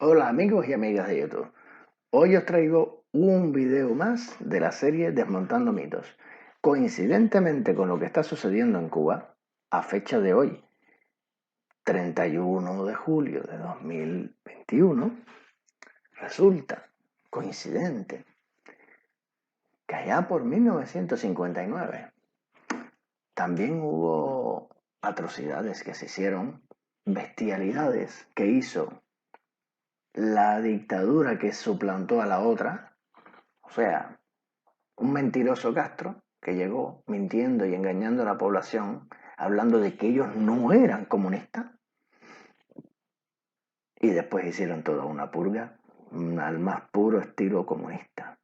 Hola amigos y amigas de YouTube. Hoy os traigo un video más de la serie Desmontando mitos. Coincidentemente con lo que está sucediendo en Cuba, a fecha de hoy, 31 de julio de 2021, resulta coincidente que allá por 1959 también hubo atrocidades que se hicieron, bestialidades que hizo la dictadura que suplantó a la otra. O sea, un mentiroso Castro que llegó mintiendo y engañando a la población, hablando de que ellos no eran comunistas, y después hicieron toda una purga al más puro estilo comunista.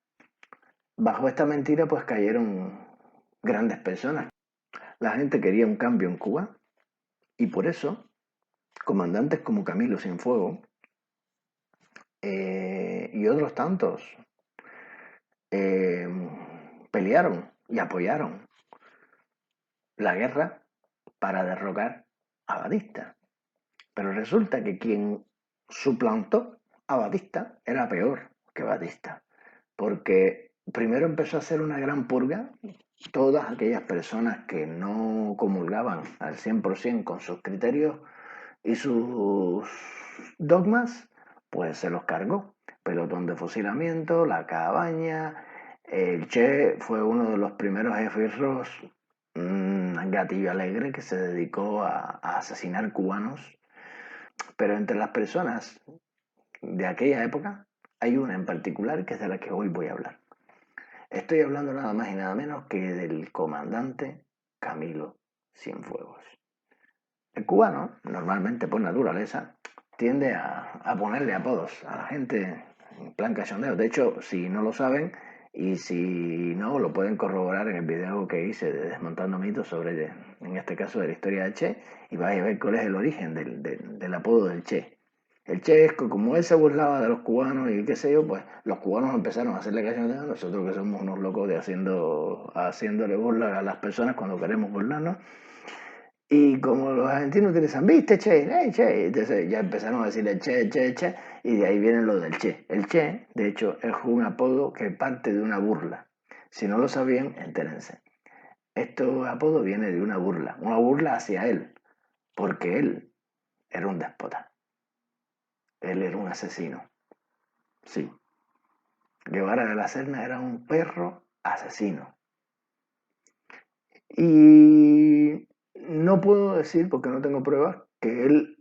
Bajo esta mentira pues cayeron grandes personas. La gente quería un cambio en Cuba y por eso comandantes como Camilo Cienfuegos y otros tantos eh, pelearon y apoyaron la guerra para derrocar a Batista. Pero resulta que quien suplantó a Batista era peor que Batista, porque primero empezó a hacer una gran purga. Todas aquellas personas que no comulgaban al 100% con sus criterios y sus dogmas, pues se los cargó. Pelotón de fusilamiento, la cabaña. El Che fue uno de los primeros esbirros, gatillo alegre, que se dedicó a asesinar cubanos. Pero entre las personas de aquella época hay una en particular que es de la que hoy voy a hablar. Estoy hablando nada más y nada menos que del comandante Camilo Cienfuegos. El cubano, normalmente por naturaleza, tiende a ponerle apodos a la gente en plan cachondeo. De hecho, si no lo saben y si no, lo pueden corroborar en el video que hice de Desmontando mitos sobre, en este caso, de la historia de Che, y vais a ver cuál es el origen del apodo del Che. El Che es que como él se burlaba de los cubanos y qué sé yo, pues los cubanos empezaron a hacerle cachondeo, nosotros que somos unos locos de haciéndole burla a las personas cuando queremos burlarnos. Y como los argentinos utilizan, viste, che, che, entonces ya empezaron a decirle che, che, che, y de ahí viene lo del che. El che, de hecho, es un apodo que parte de una burla. Si no lo sabían, entérense. Este apodo viene de una burla hacia él, porque él era un déspota, él era un asesino. Sí, Guevara de la Serna era un perro asesino. Y no puedo decir, porque no tengo pruebas, que él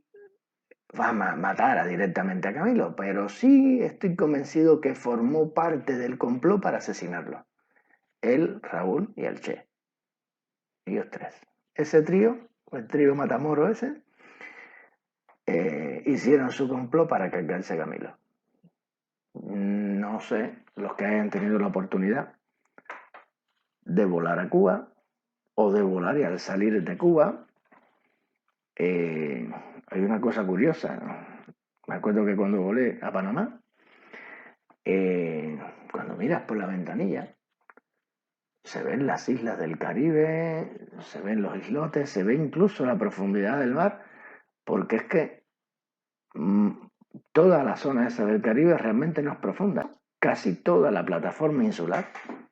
matara directamente a Camilo, pero sí estoy convencido que formó parte del complot para asesinarlo. Él, Raúl y el Che. Ellos tres. Ese trío, el trío Matamoro ese, hicieron su complot para cargarse a Camilo. No sé, los que hayan tenido la oportunidad de volar a Cuba o de volar y al salir de Cuba, hay una cosa curiosa. Me acuerdo que cuando volé a Panamá, cuando miras por la ventanilla, se ven las islas del Caribe, se ven los islotes, se ve incluso la profundidad del mar, porque es que mmm, toda la zona esa del Caribe realmente no es profunda. Casi toda la plataforma insular,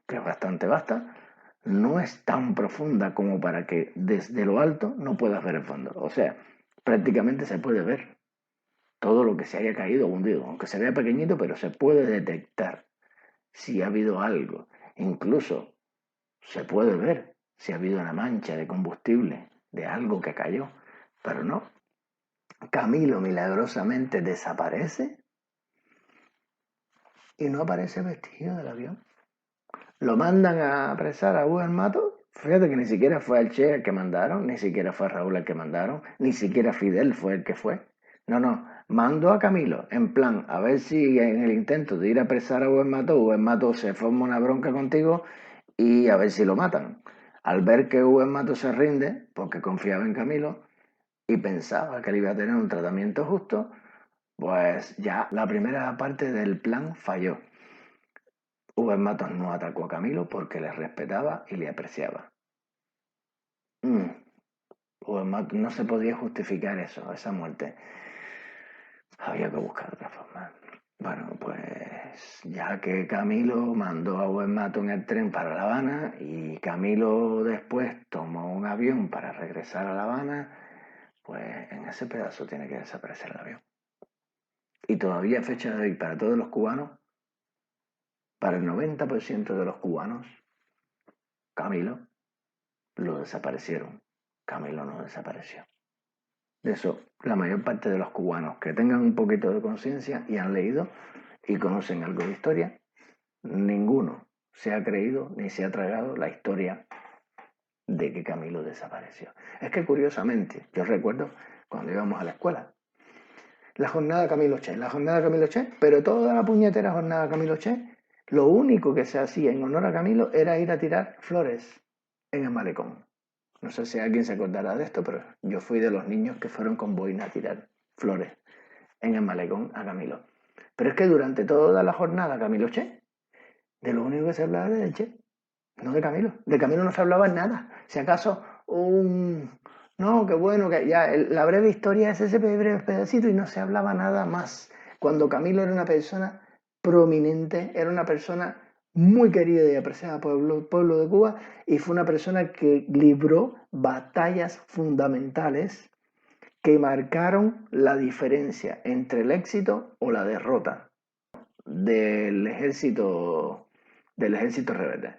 que es bastante vasta, no es tan profunda como para que desde lo alto no puedas ver el fondo. O sea, prácticamente se puede ver todo lo que se haya caído o hundido, aunque se vea pequeñito, pero se puede detectar si ha habido algo. Incluso se puede ver si ha habido una mancha de combustible, de algo que cayó, pero no. Camilo milagrosamente desaparece y no aparece vestigio del avión. Lo mandan a apresar a Hugo Mato. Fíjate que ni siquiera fue al Che el que mandaron, ni siquiera fue Raúl el que mandaron, ni siquiera Fidel fue el que fue. No, no, mandó a Camilo en plan a ver si en el intento de ir a apresar a Hugo Mato se forma una bronca contigo y a ver si lo matan. Al ver que Hugo Mato se rinde, porque confiaba en Camilo y pensaba que él iba a tener un tratamiento justo, pues ya la primera parte del plan falló. Hugo Matos no atacó a Camilo porque le respetaba y le apreciaba. No se podía justificar eso, esa muerte. Había que buscar otra forma. ya que Camilo mandó a buen mato en el tren para La Habana y Camilo después tomó un avión para regresar a La Habana, pues en ese pedazo tiene que desaparecer el avión. Y todavía a fecha de hoy, para todos los cubanos, para el 90% de los cubanos, Camilo lo desaparecieron. Camilo no desapareció. De eso, la mayor parte de los cubanos que tengan un poquito de conciencia y han leído y conocen algo de historia, ninguno se ha creído ni se ha tragado la historia de que Camilo desapareció. Es que curiosamente, yo recuerdo cuando íbamos a la escuela, la jornada Camilo Che, pero toda la puñetera jornada Camilo Che, lo único que se hacía en honor a Camilo era ir a tirar flores en el malecón. No sé si alguien se acordará de esto, pero yo fui de los niños que fueron con boina a tirar flores en el malecón a Camilo. Pero es que durante toda la jornada Camilo Che, de lo único que se hablaba era de Che, no de Camilo. De Camilo no se hablaba nada. Si acaso No, qué bueno, que ya la breve historia es ese breve pedacito y no se hablaba nada más. Cuando Camilo era una persona prominente, era una persona muy querida y apreciada por el pueblo de Cuba y fue una persona que libró batallas fundamentales que marcaron la diferencia entre el éxito o la derrota del ejército rebelde.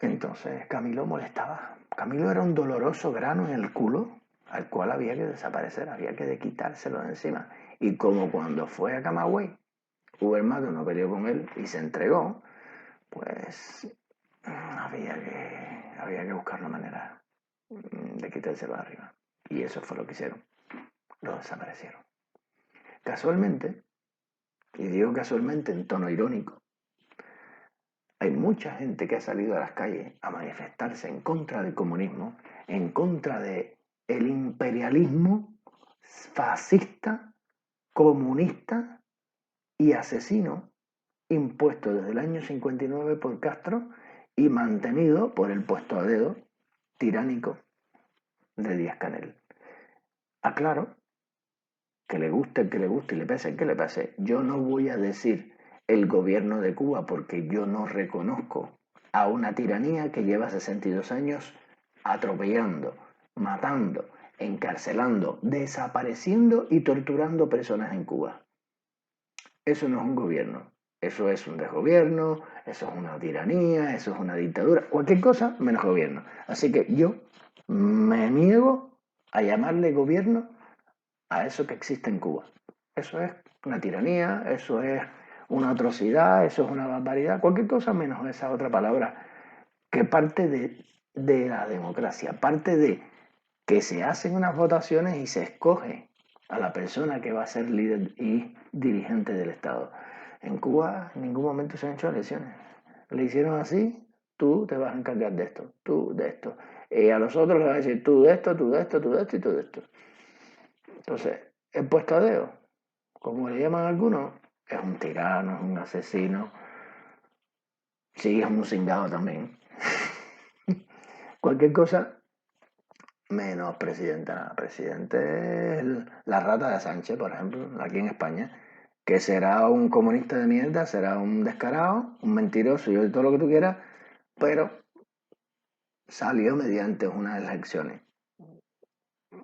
Entonces Camilo molestaba. Camilo era un doloroso grano en el culo al cual había que desaparecer, había que quitárselo de encima. Y como cuando fue a Camagüey, Uber Mato no peleó con él y se entregó, pues había que buscar una manera de quitárselo de arriba. Y eso fue lo que hicieron. Lo desaparecieron. Casualmente, y digo casualmente en tono irónico, hay mucha gente que ha salido a las calles a manifestarse en contra del comunismo, en contra del imperialismo fascista, comunista y asesino impuesto desde el año 59 por Castro y mantenido por el puesto a dedo tiránico de Díaz-Canel. Aclaro que le guste el que le guste y le pese el que le pese. Yo no voy a decir el gobierno de Cuba porque yo no reconozco a una tiranía que lleva 62 años atropellando, matando, encarcelando, desapareciendo y torturando personas en Cuba. Eso no es un gobierno, eso es un desgobierno, eso es una tiranía, eso es una dictadura, cualquier cosa menos gobierno. Así que yo me niego a llamarle gobierno a eso que existe en Cuba. Eso es una tiranía, eso es una atrocidad, eso es una barbaridad, cualquier cosa menos esa otra palabra que parte de la democracia, parte de que se hacen unas votaciones y se escoge a la persona que va a ser líder y dirigente del Estado. En Cuba en ningún momento se han hecho elecciones. Le hicieron así, tú te vas a encargar de esto, tú de esto. Y a los otros les vas a decir tú de esto, tú de esto, tú de esto y tú de esto. Entonces, el puesto a dedo, como le llaman algunos, es un tirano, es un asesino. Sí, es un cingado también. Cualquier cosa menos presidente, nada. Presidente es la rata de Sánchez, por ejemplo, aquí en España, que será un comunista de mierda, será un descarado, un mentiroso y todo lo que tú quieras, pero salió mediante unas elecciones.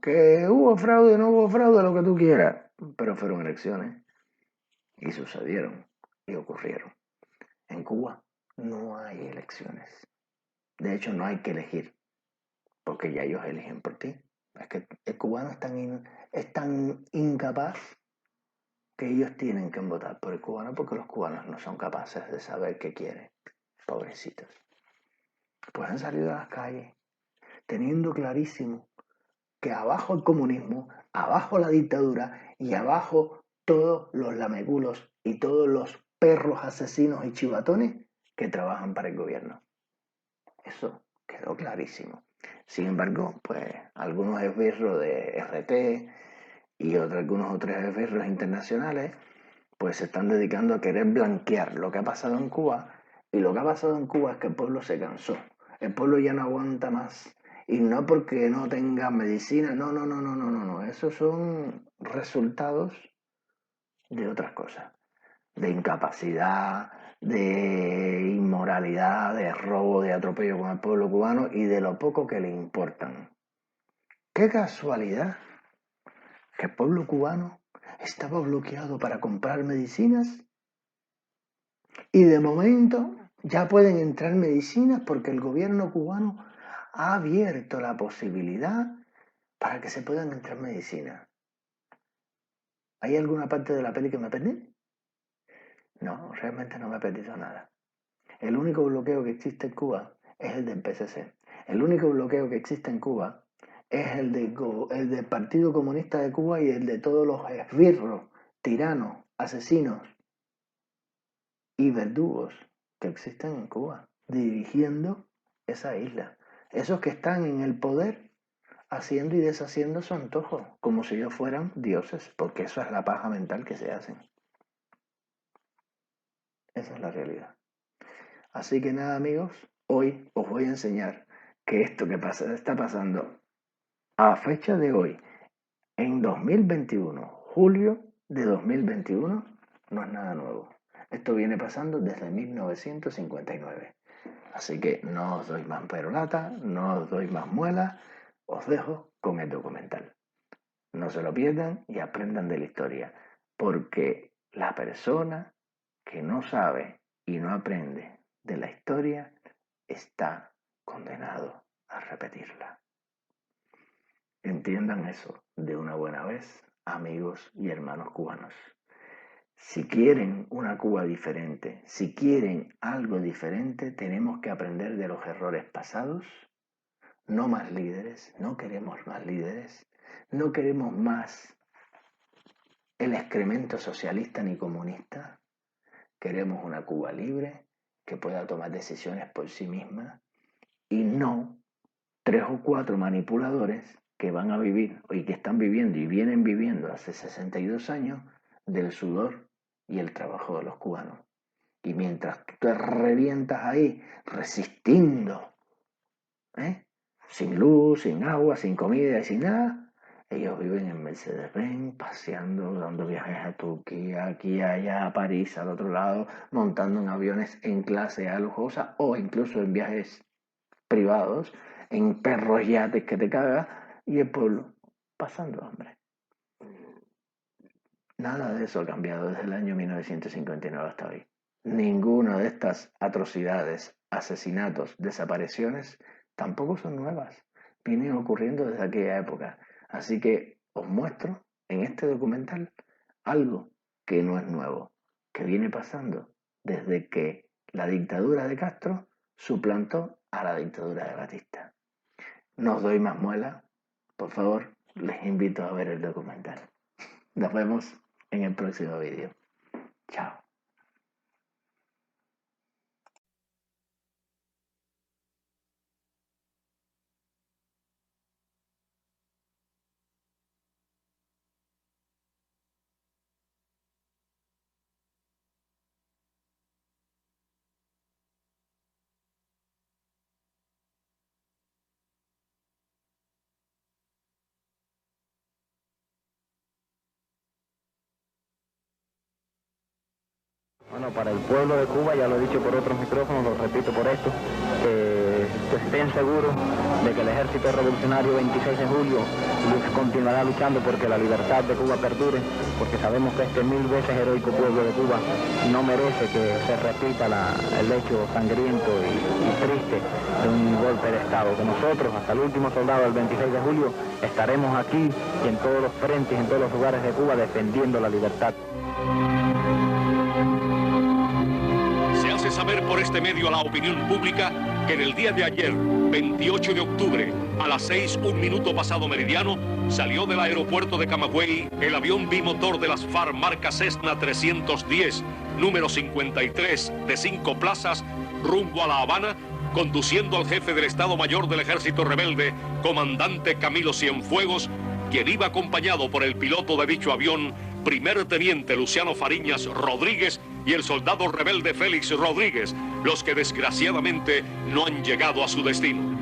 Que hubo fraude, no hubo fraude, lo que tú quieras, pero fueron elecciones y sucedieron y ocurrieron. En Cuba no hay elecciones. De hecho, no hay que elegir, porque ya ellos eligen por ti. Es que el cubano es tan incapaz que ellos tienen que votar por el cubano porque los cubanos no son capaces de saber qué quieren. Pobrecitos. Pues han salido a las calles teniendo clarísimo que abajo el comunismo, abajo la dictadura y abajo todos los lamegulos y todos los perros asesinos y chivatones que trabajan para el gobierno. Eso quedó clarísimo. Sin embargo, pues algunos esbirros de RT y algunos otros esbirros internacionales pues se están dedicando a querer blanquear lo que ha pasado en Cuba, y lo que ha pasado en Cuba es que el pueblo se cansó. El pueblo ya no aguanta más. Y no porque no tenga medicina, no. Esos son resultados de otras cosas. de incapacidad, de inmoralidad, de robo, de atropello con el pueblo cubano y de lo poco que le importan. ¡Qué casualidad! Que el pueblo cubano estaba bloqueado para comprar medicinas y de momento ya pueden entrar medicinas porque el gobierno cubano ha abierto la posibilidad para que se puedan entrar medicinas. ¿Hay alguna parte de la peli que me perdí? No, realmente no me he perdido nada. El único bloqueo que existe en Cuba es el del PSC. El único bloqueo que existe en Cuba es el del Partido Comunista de Cuba y el de todos los esbirros, tiranos, asesinos y verdugos que existen en Cuba, dirigiendo esa isla. Esos que están en el poder haciendo y deshaciendo su antojo, como si ellos fueran dioses, porque eso es la paja mental que se hacen. Esa es la realidad. Así que nada, amigos, hoy os voy a enseñar que esto que está pasando a fecha de hoy, en 2021, julio de 2021, no es nada nuevo. Esto viene pasando desde 1959. Así que no os doy más perolata, no os doy más muelas, os dejo con el documental. No se lo pierdan y aprendan de la historia, porque la persona que no sabe y no aprende de la historia está condenado a repetirla. Entiendan eso de una buena vez, amigos y hermanos cubanos. Si quieren una Cuba diferente, si quieren algo diferente, tenemos que aprender de los errores pasados. No más líderes, no queremos más líderes, no queremos más el excremento socialista ni comunista. Queremos una Cuba libre que pueda tomar decisiones por sí misma y no 3 o 4 manipuladores que van a vivir y que están viviendo y vienen viviendo hace 62 años del sudor y el trabajo de los cubanos. Y mientras tú te revientas ahí resistiendo, sin luz, sin agua, sin comida y sin nada, ellos viven en Mercedes-Benz, paseando, dando viajes a Turquía, aquí, allá, a París, al otro lado, montando en aviones en clase A lujosa o incluso en viajes privados, en perros yates que te cagas, y el pueblo pasando hambre. Nada de eso ha cambiado desde el año 1959 hasta hoy. Ninguna de estas atrocidades, asesinatos, desapariciones tampoco son nuevas. Vienen ocurriendo desde aquella época. Así que os muestro en este documental algo que no es nuevo, que viene pasando desde que la dictadura de Castro suplantó a la dictadura de Batista. No os doy más muela, por favor, les invito a ver el documental. Nos vemos en el próximo vídeo. Chao. Bueno, para el pueblo de Cuba, ya lo he dicho por otros micrófonos, lo repito por esto, que estén seguros de que el Ejército Revolucionario 26 de julio continuará luchando porque la libertad de Cuba perdure, porque sabemos que este 1000 veces heroico pueblo de Cuba no merece que se repita el hecho sangriento y triste de un golpe de Estado, que nosotros, hasta el último soldado del 26 de julio, estaremos aquí y en todos los frentes, en todos los lugares de Cuba, defendiendo la libertad. Saber por este medio a la opinión pública que en el día de ayer, 28 de octubre, a las 6:01 pasado meridiano, salió del aeropuerto de Camagüey el avión bimotor de las FARC marca Cessna 310, número 53, de 5 plazas, rumbo a La Habana, conduciendo al jefe del Estado Mayor del Ejército Rebelde, comandante Camilo Cienfuegos, quien iba acompañado por el piloto de dicho avión, primer teniente Luciano Fariñas Rodríguez, y el soldado rebelde Félix Rodríguez, los que desgraciadamente no han llegado a su destino.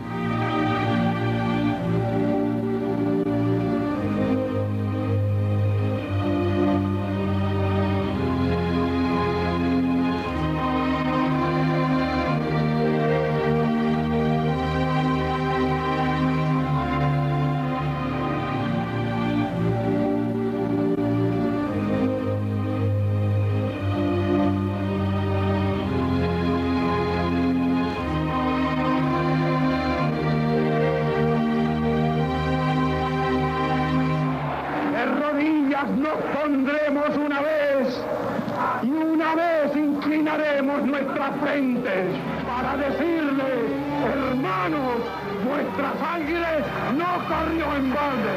nos pondremos una vez y una vez inclinaremos nuestras frentes para decirle, hermanos, vuestra sangre no corrió en balde.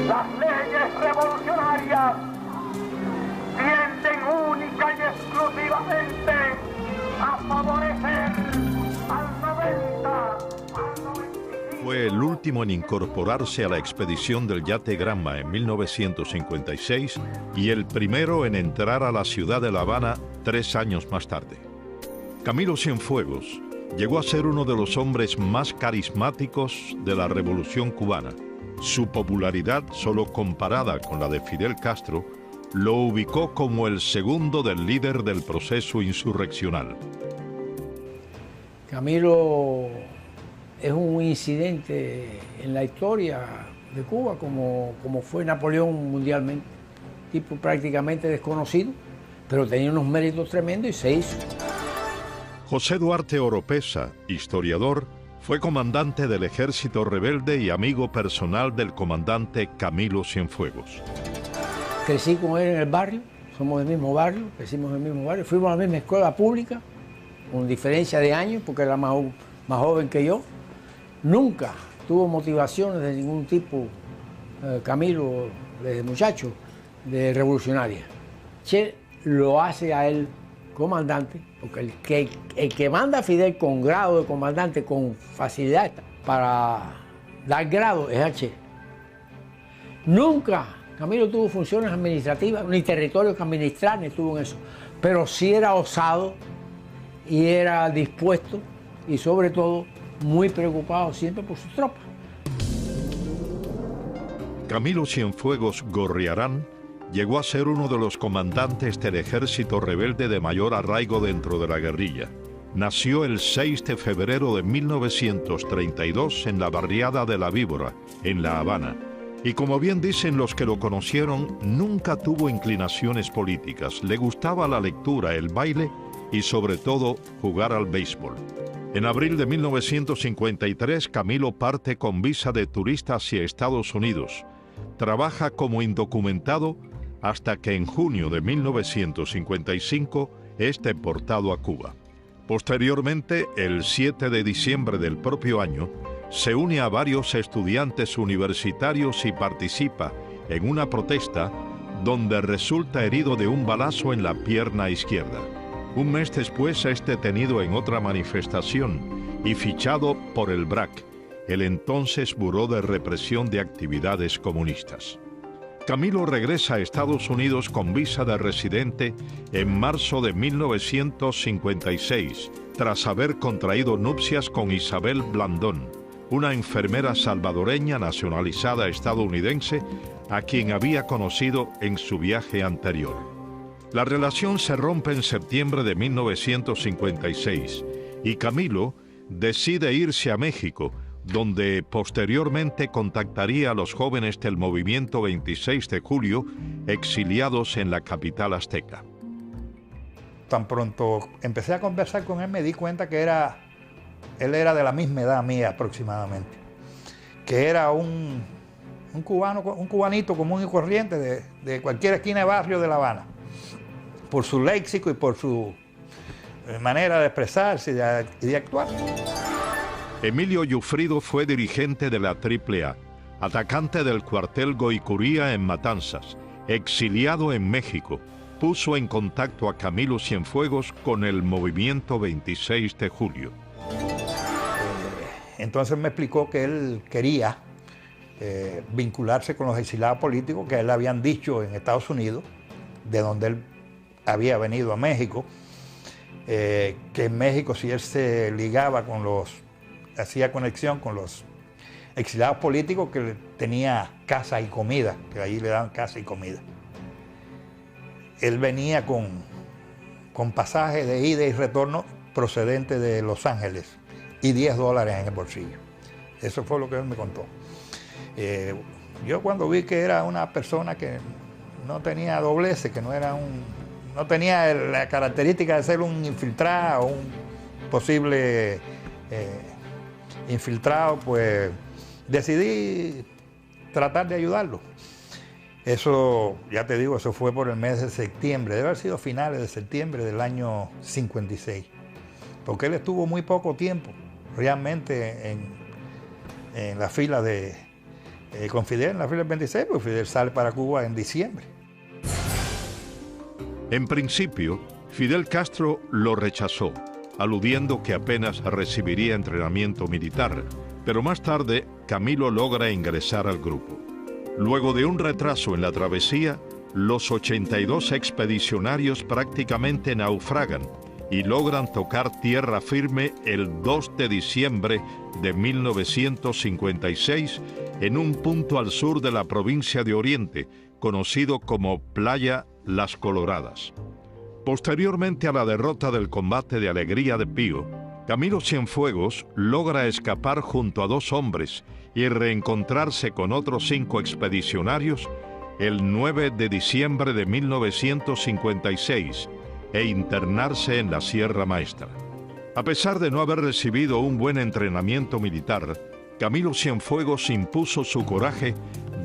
Las leyes revolucionarias tienden única y exclusivamente a favorecer al 90, al 95. Fue el último en incorporarse a la expedición del yate Granma en 1956 y el primero en entrar a la ciudad de La Habana 3 años más tarde. Camilo Cienfuegos llegó a ser uno de los hombres más carismáticos de la Revolución cubana. Su popularidad, solo comparada con la de Fidel Castro, lo ubicó como el segundo del líder del proceso insurreccional. Camilo es un incidente en la historia de Cuba, como fue Napoleón mundialmente. Tipo prácticamente desconocido, pero tenía unos méritos tremendos y se hizo. José Duarte Oropesa, historiador, fue comandante del ejército rebelde y amigo personal del comandante Camilo Cienfuegos. Crecí con él en el barrio, somos del mismo barrio, crecimos en el mismo barrio, fuimos a la misma escuela pública, con diferencia de años, porque era más joven que yo. Nunca tuvo motivaciones de ningún tipo, Camilo, desde muchacho, de revolucionaria. Che lo hace a él comandante, porque el que manda a Fidel con grado de comandante con facilidad para dar grado es al Che. Nunca Camilo tuvo funciones administrativas, ni territorios que administrar, ni estuvo en eso, pero sí era osado y era dispuesto y sobre todo muy preocupado siempre por sus tropas. Camilo Cienfuegos Gorriarán llegó a ser uno de los comandantes del ejército rebelde de mayor arraigo dentro de la guerrilla. Nació el 6 de febrero de 1932 en la barriada de La Víbora, en La Habana. Y como bien dicen los que lo conocieron, nunca tuvo inclinaciones políticas. Le gustaba la lectura, el baile y sobre todo jugar al béisbol. En abril de 1953, Camilo parte con visa de turista hacia Estados Unidos. Trabaja como indocumentado hasta que en junio de 1955 es deportado a Cuba. Posteriormente, el 7 de diciembre del propio año, se une a varios estudiantes universitarios y participa en una protesta donde resulta herido de un balazo en la pierna izquierda. Un mes después es detenido en otra manifestación y fichado por el BRAC, el entonces Buró de Represión de Actividades Comunistas. Camilo regresa a Estados Unidos con visa de residente en marzo de 1956, tras haber contraído nupcias con Isabel Blandón, una enfermera salvadoreña nacionalizada estadounidense a quien había conocido en su viaje anterior. La relación se rompe en septiembre de 1956 y Camilo decide irse a México, donde posteriormente contactaría a los jóvenes del movimiento 26 de julio exiliados en la capital azteca. Tan pronto empecé a conversar con él, me di cuenta que él era de la misma edad mía aproximadamente, que era un cubanito común y corriente de cualquier esquina de barrio de La Habana, por su léxico y por su manera de expresarse y de actuar. Emilio Yufrido fue dirigente de la AAA, atacante del cuartel Goicuría en Matanzas, exiliado en México. Puso en contacto a Camilo Cienfuegos con el movimiento 26 de julio. Entonces me explicó que él quería vincularse con los exiliados políticos que a él le habían dicho en Estados Unidos, de donde él había venido a México, que en México si él se ligaba con hacía conexión con los exiliados políticos, que tenía casa y comida, que allí le daban casa y comida. Él venía con con pasaje de ida y retorno procedente de Los Ángeles y $10 en el bolsillo. Eso fue lo que él me contó. Yo cuando vi que era una persona que no tenía dobleces, que no tenía la característica de ser un infiltrado, un posible infiltrado, pues decidí tratar de ayudarlo. Eso, ya te digo, eso fue por el mes de septiembre, debe haber sido finales de septiembre del año 56, porque él estuvo muy poco tiempo realmente en la fila con Fidel, en la fila del 26, pues Fidel sale para Cuba en diciembre. En principio, Fidel Castro lo rechazó, aludiendo que apenas recibiría entrenamiento militar, pero más tarde Camilo logra ingresar al grupo. Luego de un retraso en la travesía, los 82 expedicionarios prácticamente naufragan y logran tocar tierra firme el 2 de diciembre de 1956 en un punto al sur de la provincia de Oriente, conocido como Playa Las Coloradas. Posteriormente a la derrota del combate de Alegría de Pío, Camilo Cienfuegos logra escapar junto a 2 hombres y reencontrarse con otros 5 expedicionarios el 9 de diciembre de 1956 e internarse en la Sierra Maestra. A pesar de no haber recibido un buen entrenamiento militar, Camilo Cienfuegos impuso su coraje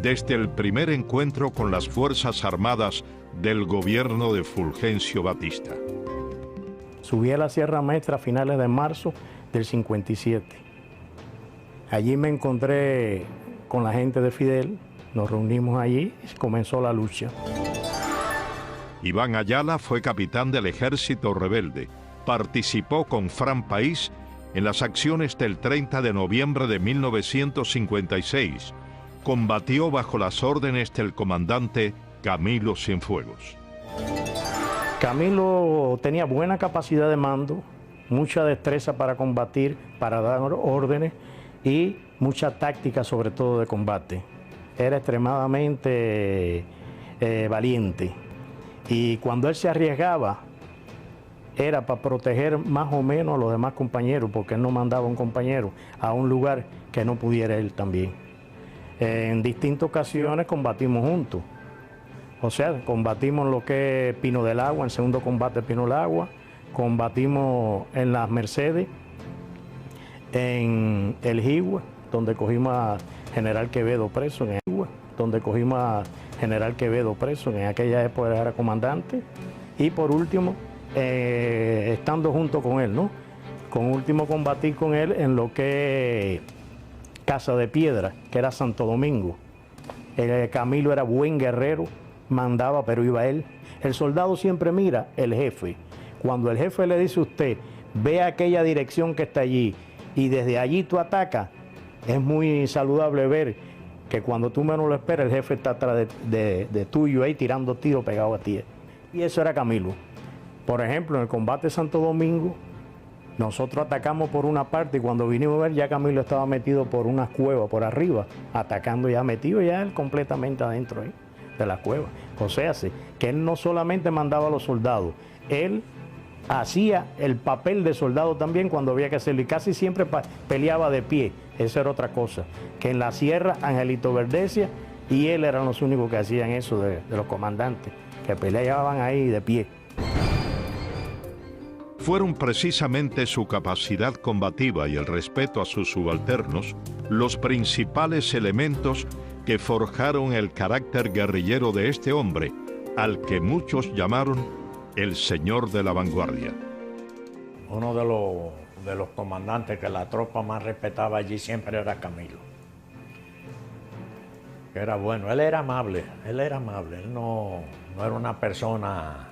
desde el primer encuentro con las Fuerzas Armadas del gobierno de Fulgencio Batista. Subí a la Sierra Maestra a finales de marzo del 57. Allí me encontré con la gente de Fidel, nos reunimos allí y comenzó la lucha. Iván Ayala fue capitán del Ejército Rebelde. Participó con Fran País en las acciones del 30 de noviembre de 1956. Combatió bajo las órdenes del comandante Camilo Cienfuegos. Camilo tenía buena capacidad de mando, mucha destreza para combatir, para dar órdenes y mucha táctica, sobre todo de combate. Era extremadamente valiente y cuando él se arriesgaba era para proteger más o menos a los demás compañeros, porque él no mandaba a un compañero a un lugar que no pudiera él también. En distintas ocasiones combatimos juntos. O sea, combatimos lo que es Pino del Agua, en segundo combate Pino del Agua, combatimos en las Mercedes, en el Jigüe, donde cogimos a General Quevedo preso, en el Jigüe, donde cogimos a General Quevedo preso, en aquella época era comandante, y por último, estando junto con él, ¿no? Con último combatí con él en lo que es Casa de Piedra, que era Santo Domingo. Camilo era buen guerrero, mandaba, pero iba él. El soldado siempre mira el jefe. Cuando el jefe le dice a usted, ve aquella dirección que está allí y desde allí tú atacas, es muy saludable ver que cuando tú menos lo esperas, el jefe está atrás de tuyo ahí tirando tiros pegados a ti. Y eso era Camilo. Por ejemplo, en el combate de Santo Domingo, nosotros atacamos por una parte y cuando vinimos a ver ya Camilo estaba metido por unas cuevas por arriba, atacando ya, metido ya él completamente adentro ahí de la cueva. O sea, que él no solamente mandaba a los soldados, él hacía el papel de soldado también cuando había que hacerlo y casi siempre peleaba de pie. Esa era otra cosa, que en la sierra Angelito Verdecia y él eran los únicos que hacían eso de los comandantes, que peleaban ahí de pie. Fueron precisamente su capacidad combativa y el respeto a sus subalternos los principales elementos que forjaron el carácter guerrillero de este hombre, al que muchos llamaron el señor de la vanguardia. Uno de los comandantes que la tropa más respetaba allí siempre era Camilo. Era bueno, él era amable, él no era una persona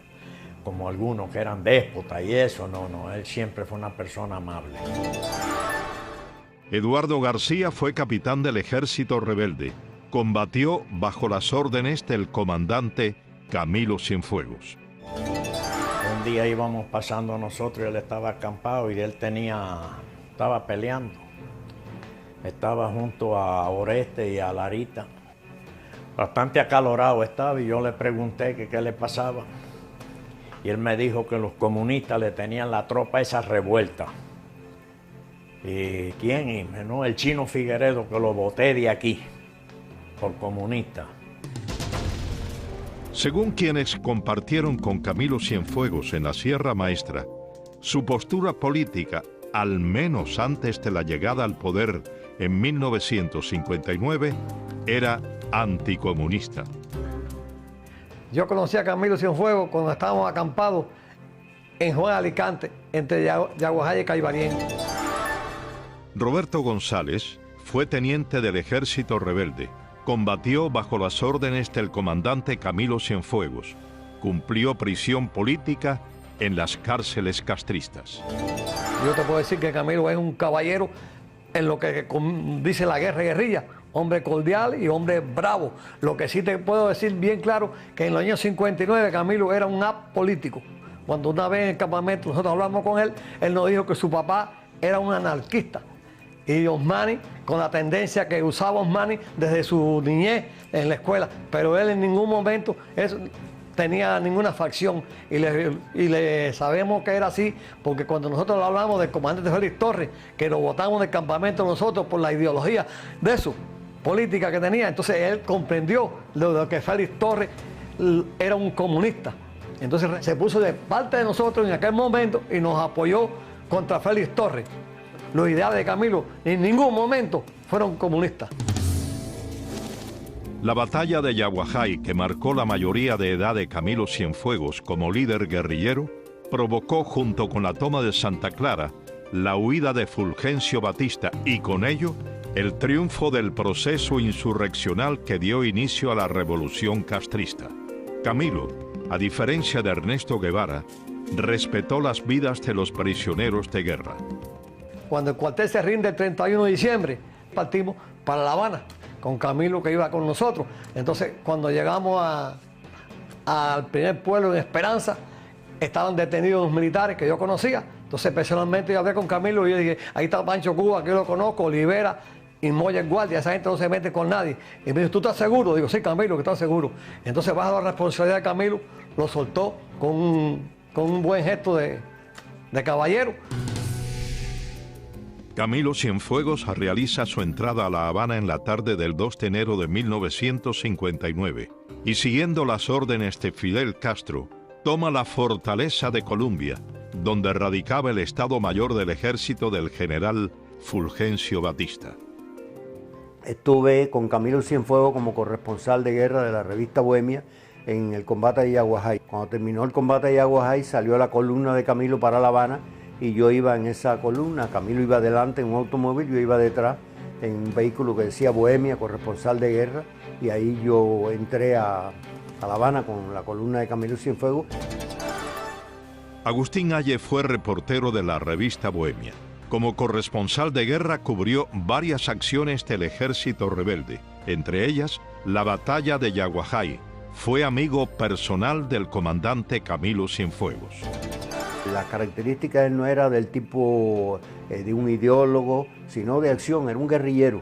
como algunos que eran déspotas y eso, no, él siempre fue una persona amable. Eduardo García fue capitán del Ejército Rebelde. Combatió bajo las órdenes del comandante Camilo Cienfuegos. Un día íbamos pasando nosotros y él estaba acampado y él estaba peleando. Estaba junto a Oreste y a Larita. Bastante acalorado estaba y yo le pregunté que qué le pasaba. y él me dijo que los comunistas le tenían la tropa esa revuelta. ¿Y quién? No, el Chino Figueredo, que lo boté de aquí, por comunista. Según quienes compartieron con Camilo Cienfuegos en la Sierra Maestra, su postura política, al menos antes de la llegada al poder en 1959, era anticomunista. Yo conocí a Camilo Cienfuegos cuando estábamos acampados en Juan Alicante, entre Yaguajay y Caibarien. Roberto González fue teniente del Ejército Rebelde. Combatió bajo las órdenes del comandante Camilo Cienfuegos. Cumplió prisión política en las cárceles castristas. Yo te puedo decir que Camilo es un caballero en lo que dice la guerra y guerrilla. Hombre cordial y hombre bravo. Lo que sí te puedo decir bien claro, que en los años 59 Camilo era un apolítico. Cuando una vez en el campamento nosotros hablamos con él, él nos dijo que su papá era un anarquista. Y Osmani, con la tendencia que usaba Osmani desde su niñez en la escuela, pero él en ningún momento tenía ninguna facción y le sabemos que era así, porque cuando nosotros hablamos del comandante Félix Torres, que lo botamos del campamento nosotros por la ideología de su política que tenía, entonces él comprendió lo que Félix Torres era un comunista. Entonces se puso de parte de nosotros en aquel momento y nos apoyó contra Félix Torres. Los ideales de Camilo en ningún momento fueron comunistas. La batalla de Yaguajay, que marcó la mayoría de edad de Camilo Cienfuegos como líder guerrillero, provocó, junto con la toma de Santa Clara, la huida de Fulgencio Batista y con ello el triunfo del proceso insurreccional que dio inicio a la revolución castrista. Camilo, a diferencia de Ernesto Guevara, respetó las vidas de los prisioneros de guerra. Cuando el cuartel se rinde el 31 de diciembre, partimos para La Habana, con Camilo que iba con nosotros. Entonces, cuando llegamos al primer pueblo en Esperanza, estaban detenidos los militares que yo conocía. Entonces, personalmente yo hablé con Camilo y yo dije, ahí está Pancho Cuba, que yo lo conozco, Olivera y Moya el guardia, esa gente no se mete con nadie. Y me dijo, ¿tú estás seguro? Digo, sí, Camilo, que estás seguro. Entonces, bajo la responsabilidad de Camilo, lo soltó con un buen gesto de caballero. Camilo Cienfuegos realiza su entrada a La Habana en la tarde del 2 de enero de 1959 y, siguiendo las órdenes de Fidel Castro, toma la fortaleza de Columbia, donde radicaba el Estado Mayor del Ejército del general Fulgencio Batista. Estuve con Camilo Cienfuegos como corresponsal de guerra de la revista Bohemia en el combate de Yaguajay. Cuando terminó el combate de Yaguajay, salió la columna de Camilo para La Habana y yo iba en esa columna. Camilo iba adelante en un automóvil, yo iba detrás en un vehículo que decía Bohemia, corresponsal de guerra, y ahí yo entré a La Habana con la columna de Camilo Cienfuegos. Agustín Halle fue reportero de la revista Bohemia. Como corresponsal de guerra cubrió varias acciones del ejército rebelde, entre ellas la batalla de Yaguajay. Fue amigo personal del comandante Camilo Cienfuegos. La característica de él no era del tipo de un ideólogo, sino de acción, era un guerrillero.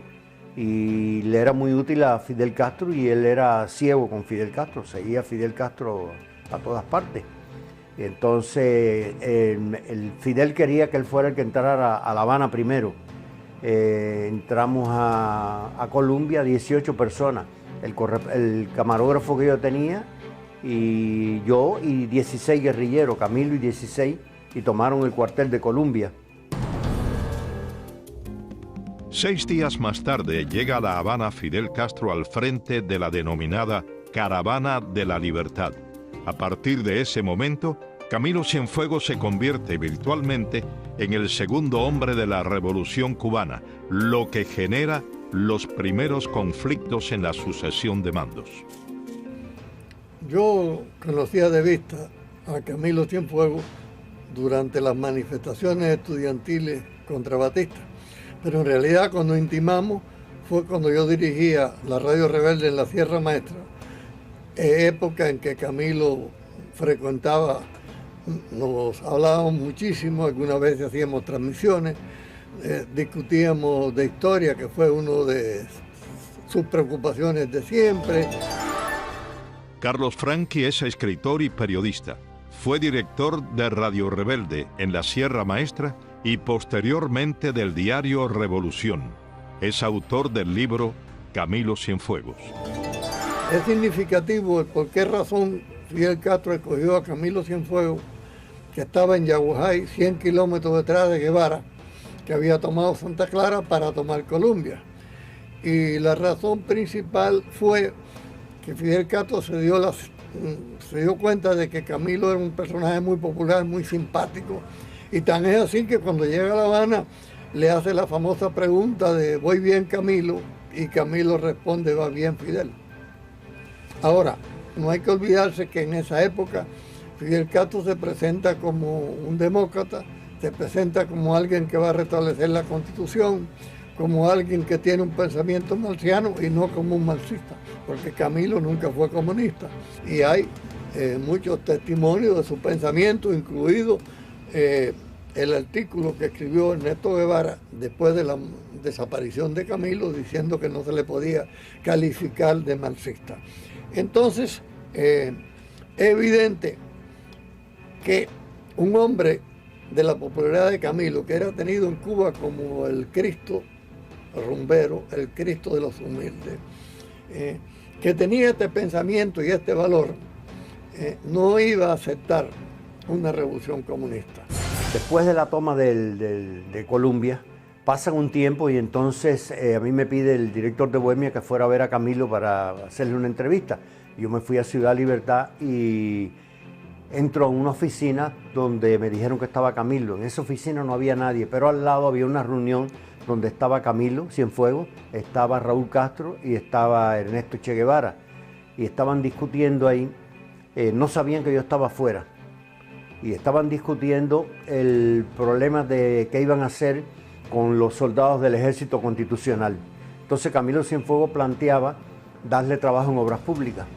Y le era muy útil a Fidel Castro y él era ciego con Fidel Castro, seguía a Fidel Castro a todas partes. Y entonces el Fidel quería que él fuera el que entrara a La Habana primero. Entramos a Colombia 18 personas, el camarógrafo que yo tenía, y yo y 16 guerrilleros, Camilo y 16, y tomaron el cuartel de Colombia. 6 días más tarde llega a La Habana Fidel Castro al frente de la denominada Caravana de la Libertad. A partir de ese momento, Camilo Cienfuegos se convierte virtualmente en el segundo hombre de la Revolución cubana, lo que genera los primeros conflictos en la sucesión de mandos. Yo conocía de vista a Camilo Cienfuegos durante las manifestaciones estudiantiles contra Batista, pero en realidad cuando intimamos fue cuando yo dirigía la Radio Rebelde en la Sierra Maestra, época en que Camilo frecuentaba, nos hablábamos muchísimo, algunas veces hacíamos transmisiones, discutíamos de historia, que fue una de sus preocupaciones de siempre. Carlos Franqui es escritor y periodista. Fue director de Radio Rebelde en la Sierra Maestra y posteriormente del diario Revolución. Es autor del libro Camilo Cienfuegos. Es significativo el por qué razón Fidel Castro escogió a Camilo Cienfuegos, que estaba en Yaguajay, 100 kilómetros detrás de Guevara, que había tomado Santa Clara para tomar Colombia. Y la razón principal fue que Fidel Castro se dio cuenta de que Camilo era un personaje muy popular, muy simpático. Y tan es así que cuando llega a La Habana le hace la famosa pregunta de ¿voy bien, Camilo? Y Camilo responde, va bien, Fidel. Ahora, no hay que olvidarse que en esa época Fidel Castro se presenta como un demócrata, se presenta como alguien que va a restablecer la Constitución, como alguien que tiene un pensamiento marxiano y no como un marxista, porque Camilo nunca fue comunista. Y hay muchos testimonios de su pensamiento, incluido el artículo que escribió Ernesto Guevara después de la desaparición de Camilo, diciendo que no se le podía calificar de marxista. Entonces, es evidente que un hombre de la popularidad de Camilo, que era tenido en Cuba como el Cristo rumbero, el Cristo de los humildes, que tenía este pensamiento y este valor, no iba a aceptar una revolución comunista. Después de la toma de Colombia, pasan un tiempo y entonces a mí me pide el director de Bohemia que fuera a ver a Camilo para hacerle una entrevista. Yo me fui a Ciudad Libertad y entro a una oficina donde me dijeron que estaba Camilo. En esa oficina no había nadie, pero al lado había una reunión donde estaba Camilo Cienfuegos, estaba Raúl Castro y estaba Ernesto Che Guevara. Y estaban discutiendo ahí, no sabían que yo estaba afuera. Y estaban discutiendo el problema de qué iban a hacer con los soldados del Ejército Constitucional. Entonces Camilo Cienfuegos planteaba darle trabajo en obras públicas.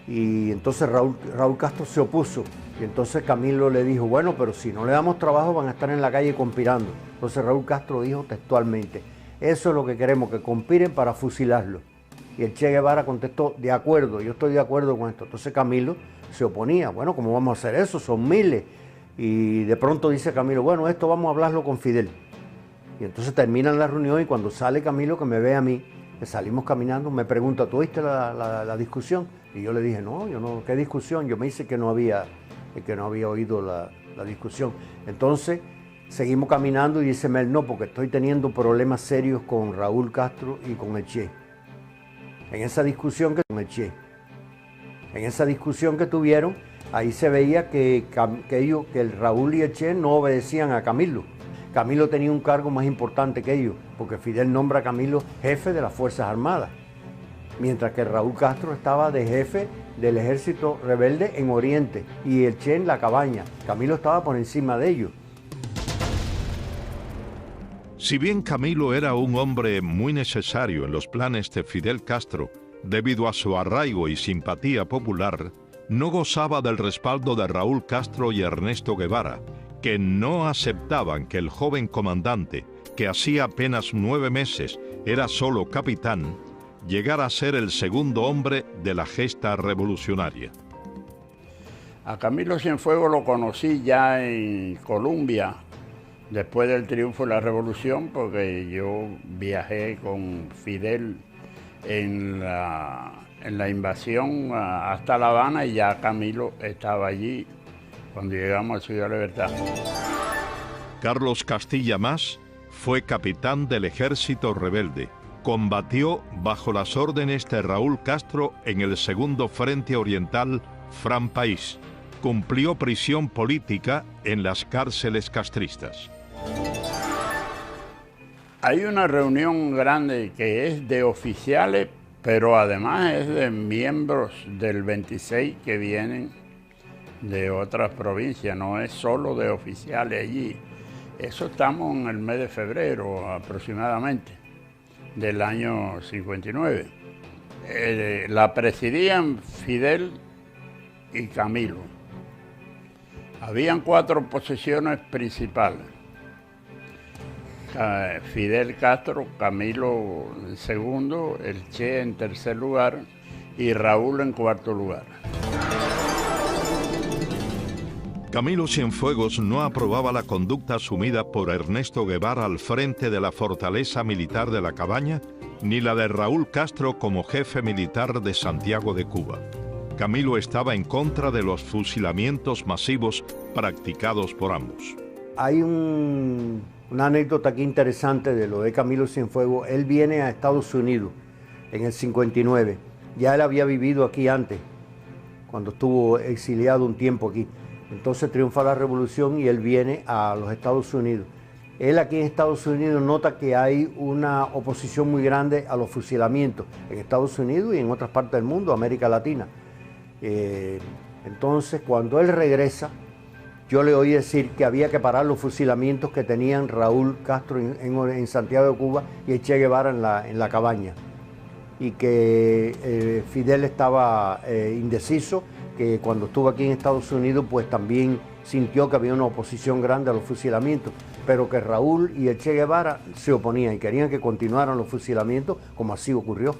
Y entonces Raúl Castro se opuso. Y entonces Camilo le dijo, bueno, pero si no le damos trabajo van a estar en la calle conspirando. Entonces Raúl Castro dijo textualmente, eso es lo que queremos, que conspiren para fusilarlo. Y el Che Guevara contestó, de acuerdo, yo estoy de acuerdo con esto. Entonces Camilo se oponía, bueno, ¿cómo vamos a hacer eso? Son miles. Y de pronto dice Camilo, bueno, esto vamos a hablarlo con Fidel. Y entonces terminan la reunión y cuando sale Camilo, que me ve a mí, que salimos caminando, me pregunta, ¿tú oíste la discusión? Y yo le dije, no, yo no, ¿qué discusión? Yo me dice que no había oído la discusión. Entonces seguimos caminando y dice Mel, no, porque estoy teniendo problemas serios con Raúl Castro y con el Che. En esa discusión que tuvieron, ahí se veía que el Raúl y el Che no obedecían a Camilo. Camilo tenía un cargo más importante que ellos, porque Fidel nombra a Camilo jefe de las Fuerzas Armadas, mientras que Raúl Castro estaba de jefe del Ejército Rebelde en Oriente y el Che en la cabaña. Camilo estaba por encima de ellos. Si bien Camilo era un hombre muy necesario en los planes de Fidel Castro, debido a su arraigo y simpatía popular, no gozaba del respaldo de Raúl Castro y Ernesto Guevara, que no aceptaban que el joven comandante, que hacía apenas 9 meses era solo capitán, llegara a ser el segundo hombre de la gesta revolucionaria. A Camilo Cienfuegos lo conocí ya en Colombia, después del triunfo de la revolución, porque yo viajé con Fidel en la invasión hasta La Habana y ya Camilo estaba allí cuando llegamos a Ciudad Libertad. Carlos Castilla Mas fue capitán del Ejército Rebelde. Combatió bajo las órdenes de Raúl Castro en el Segundo Frente Oriental Fran País. Cumplió prisión política en las cárceles castristas. Hay una reunión grande que es de oficiales, pero además es de miembros del 26 que vienen de otras provincias, no es solo de oficiales allí. Eso estamos en el mes de febrero aproximadamente del año 59. La presidían Fidel y Camilo. Habían 4 posiciones principales. Fidel Castro, Camilo en segundo, el Che en tercer lugar y Raúl en cuarto lugar. Camilo Cienfuegos no aprobaba la conducta asumida por Ernesto Guevara al frente de la fortaleza militar de La Cabaña, ni la de Raúl Castro como jefe militar de Santiago de Cuba. Camilo estaba en contra de los fusilamientos masivos practicados por ambos. Hay una anécdota aquí interesante de lo de Camilo Cienfuegos. Él viene a Estados Unidos en el 59. Ya él había vivido aquí antes, cuando estuvo exiliado un tiempo aquí. Entonces triunfa la revolución y él viene a los Estados Unidos. Él aquí en Estados Unidos nota que hay una oposición muy grande a los fusilamientos en Estados Unidos y en otras partes del mundo, América Latina. Entonces, cuando él regresa, yo le oí decir que había que parar los fusilamientos que tenían Raúl Castro en Santiago de Cuba y el Che Guevara en la Cabaña. Y que Fidel estaba indeciso, que cuando estuvo aquí en Estados Unidos pues también sintió que había una oposición grande a los fusilamientos, pero que Raúl y el Che Guevara se oponían y querían que continuaran los fusilamientos, como así ocurrió.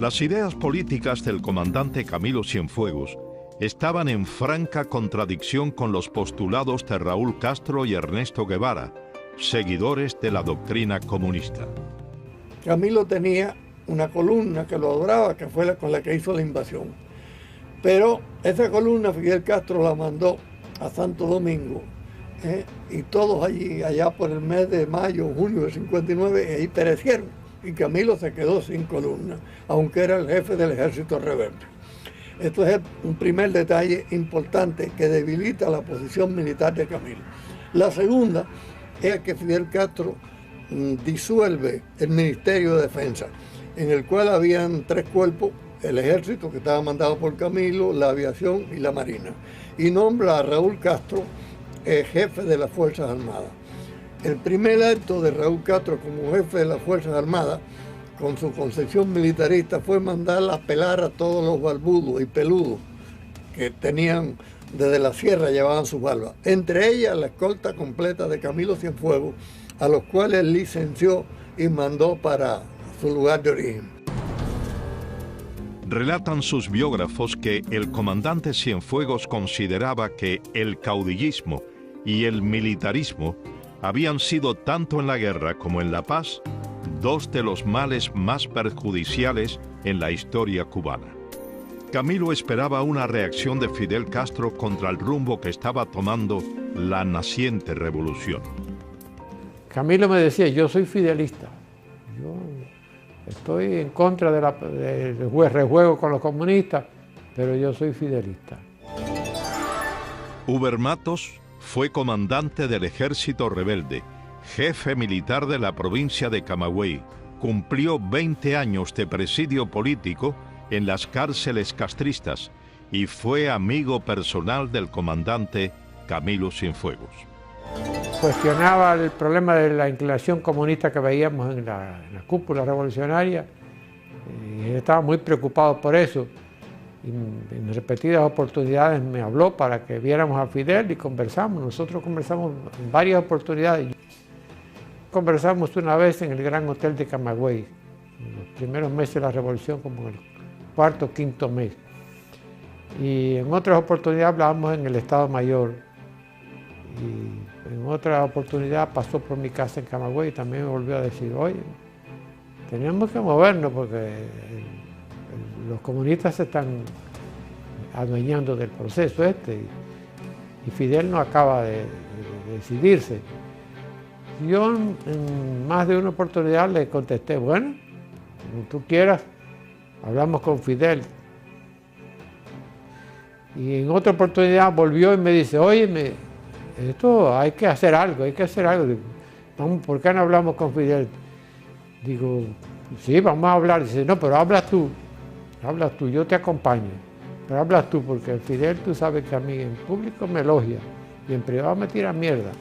Las ideas políticas del comandante Camilo Cienfuegos estaban en franca contradicción con los postulados de Raúl Castro y Ernesto Guevara, seguidores de la doctrina comunista. Camilo tenía una columna que lo adoraba, que fue con la que hizo la invasión. Pero esa columna Fidel Castro la mandó a Santo Domingo, y todos allá por el mes de mayo, junio del 59, ahí perecieron. Y Camilo se quedó sin columna, aunque era el jefe del ejército rebelde. Esto es un primer detalle importante que debilita la posición militar de Camilo. La segunda es que Fidel Castro disuelve el Ministerio de Defensa, en el cual habían tres cuerpos: el ejército, que estaba mandado por Camilo, la aviación y la marina, y nombra a Raúl Castro jefe de las Fuerzas Armadas. El primer acto de Raúl Castro como jefe de las Fuerzas Armadas, con su concepción militarista, fue mandar a pelar a todos los barbudos y peludos que tenían desde la sierra, llevaban sus barbas, entre ellas la escolta completa de Camilo Cienfuegos, a los cuales licenció y mandó para su lugar de origen. Relatan sus biógrafos que el comandante Cienfuegos consideraba que el caudillismo y el militarismo habían sido, tanto en la guerra como en la paz, dos de los males más perjudiciales en la historia cubana. Camilo esperaba una reacción de Fidel Castro contra el rumbo que estaba tomando la naciente revolución. Camilo me decía: yo soy fidelista, yo estoy en contra del rejuego con los comunistas, pero yo soy fidelista. Uber Matos fue comandante del ejército rebelde, jefe militar de la provincia de Camagüey. Cumplió 20 años de presidio político en las cárceles castristas y fue amigo personal del comandante Camilo Cienfuegos. Cuestionaba el problema de la inclinación comunista que veíamos en la cúpula revolucionaria, y estaba muy preocupado por eso. Y en repetidas oportunidades me habló para que viéramos a Fidel y conversamos. Nosotros conversamos en varias oportunidades. Conversamos una vez en el Gran Hotel de Camagüey, en los primeros meses de la revolución, como el cuarto o quinto mes. Y en otras oportunidades hablábamos en el Estado Mayor. Y en otra oportunidad pasó por mi casa en Camagüey y también me volvió a decir: oye, tenemos que movernos porque los comunistas se están adueñando del proceso y Fidel no acaba de decidirse. Yo en más de una oportunidad le contesté: bueno, como tú quieras, hablamos con Fidel. Y en otra oportunidad volvió y me dice: oye, esto hay que hacer algo, Digo, ¿por qué no hablamos con Fidel? Digo: sí, vamos a hablar. Dice: no, pero hablas tú, yo te acompaño, pero hablas tú, porque Fidel, tú sabes que a mí en público me elogia y en privado me tira mierda.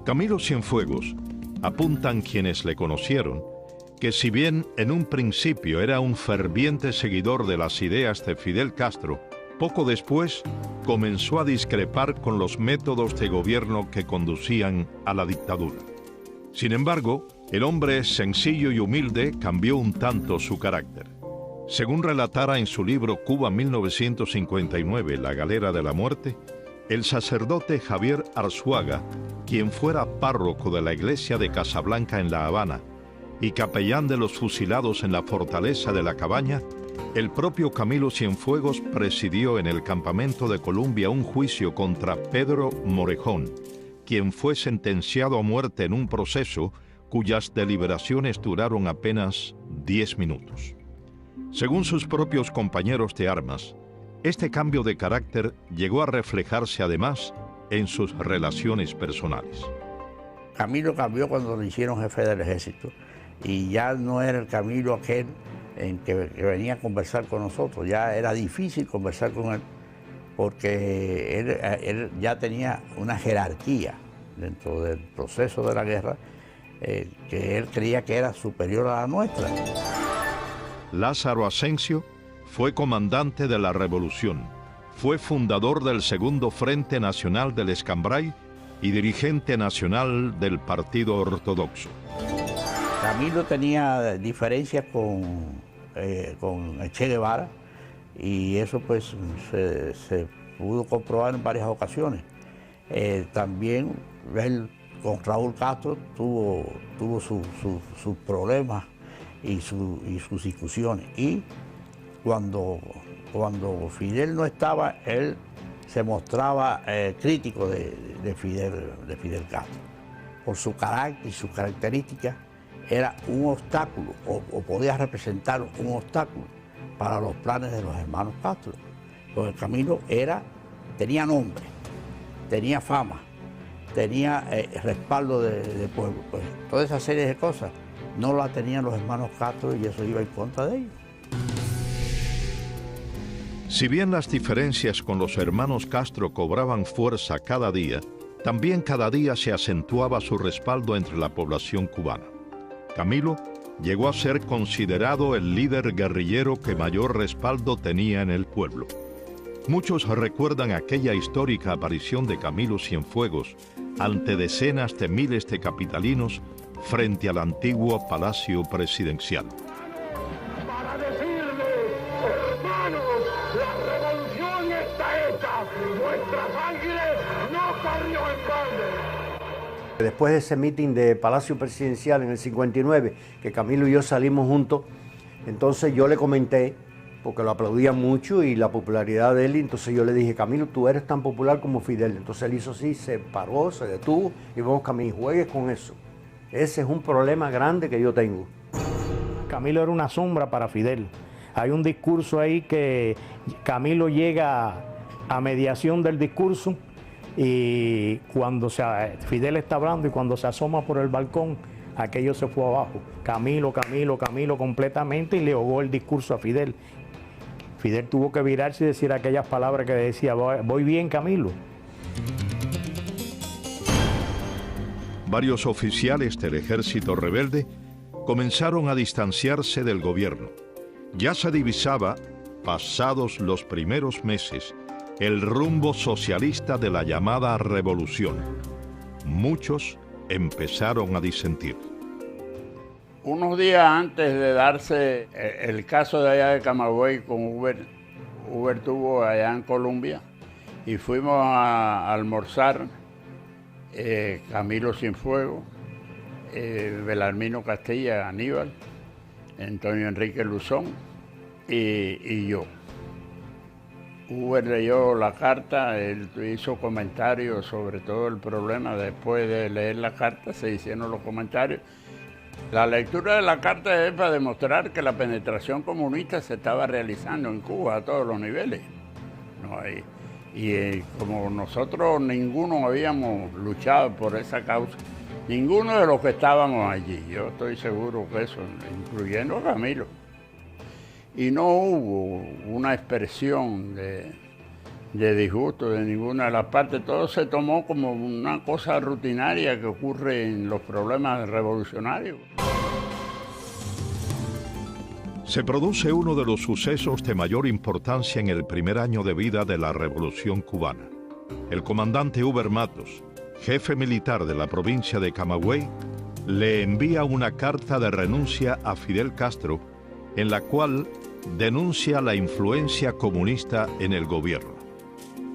Camilo Cienfuegos, apuntan quienes le conocieron, que si bien en un principio era un ferviente seguidor de las ideas de Fidel Castro, poco después comenzó a discrepar con los métodos de gobierno que conducían a la dictadura. Sin embargo, el hombre sencillo y humilde cambió un tanto su carácter. Según relatara en su libro Cuba 1959, La Galera de la Muerte, el sacerdote Javier Arzuaga, quien fuera párroco de la iglesia de Casablanca en La Habana y capellán de los fusilados en la fortaleza de La Cabaña, el propio Camilo Cienfuegos presidió en el campamento de Columbia un juicio contra Pedro Morejón, quien fue sentenciado a muerte en un proceso cuyas deliberaciones duraron apenas 10 minutos. Según sus propios compañeros de armas, este cambio de carácter llegó a reflejarse además en sus relaciones personales. Camilo cambió cuando lo hicieron jefe del ejército y ya no era el Camilo aquel en que venía a conversar con nosotros, ya era difícil conversar con él porque él ya tenía una jerarquía dentro del proceso de la guerra que él creía que era superior a la nuestra. Lázaro Asensio fue comandante de la Revolución, fue fundador del Segundo Frente Nacional del Escambray y dirigente nacional del Partido Ortodoxo. Camilo tenía diferencias con Che Guevara y eso pues se pudo comprobar en varias ocasiones. También él con Raúl Castro tuvo sus problemas y sus discusiones. Y cuando Fidel no estaba, él se mostraba crítico de Fidel Castro. Por su carácter y sus características, era un obstáculo, o podía representar un obstáculo para los planes de los hermanos Castro. Porque Camilo tenía nombre, tenía fama, tenía respaldo de pueblo. Pues, toda esa serie de cosas no la tenían los hermanos Castro y eso iba en contra de ellos. Si bien las diferencias con los hermanos Castro cobraban fuerza cada día, también cada día se acentuaba su respaldo entre la población cubana. Camilo llegó a ser considerado el líder guerrillero que mayor respaldo tenía en el pueblo. Muchos recuerdan aquella histórica aparición de Camilo Cienfuegos ante decenas de miles de capitalinos frente al antiguo Palacio Presidencial. Para decirles, hermanos, la revolución está hecha, nuestra sangre no corrió en balde. Después de ese mitin de Palacio Presidencial en el 59, que Camilo y yo salimos juntos, entonces yo le comenté, porque lo aplaudía mucho y la popularidad de él, y entonces yo le dije, Camilo, tú eres tan popular como Fidel. Entonces él hizo así, se paró, se detuvo y vamos, Camilo, juegues con eso. Ese es un problema grande que yo tengo. Camilo era una sombra para Fidel. Hay un discurso ahí que Camilo llega a mediación del discurso y cuando Fidel está hablando y cuando se asoma por el balcón, aquello se fue abajo. Camilo completamente y le ahogó el discurso a Fidel. Fidel tuvo que virarse y decir aquellas palabras que decía, voy bien, Camilo. Varios oficiales del ejército rebelde comenzaron a distanciarse del gobierno. Ya se divisaba, pasados los primeros meses, el rumbo socialista de la llamada revolución. Muchos empezaron a disentir. Unos días antes de darse el caso de allá de Camagüey con Uber tuvo allá en Colombia y fuimos a almorzar Camilo Cienfuegos, Belarmino Castilla, Aníbal, Antonio Enrique Luzón y yo. Uber leyó la carta, él hizo comentarios sobre todo el problema. Después de leer la carta se hicieron los comentarios. La lectura de la carta es para demostrar que la penetración comunista se estaba realizando en Cuba a todos los niveles. ¿No? Como nosotros ninguno habíamos luchado por esa causa, ninguno de los que estábamos allí, yo estoy seguro que eso, incluyendo a Camilo. Y no hubo una expresión de disgusto de ninguna de las partes, todo se tomó como una cosa rutinaria que ocurre en los problemas revolucionarios. Se produce uno de los sucesos de mayor importancia en el primer año de vida de la Revolución Cubana. El comandante Uber Matos, jefe militar de la provincia de Camagüey, le envía una carta de renuncia a Fidel Castro, en la cual denuncia la influencia comunista en el gobierno.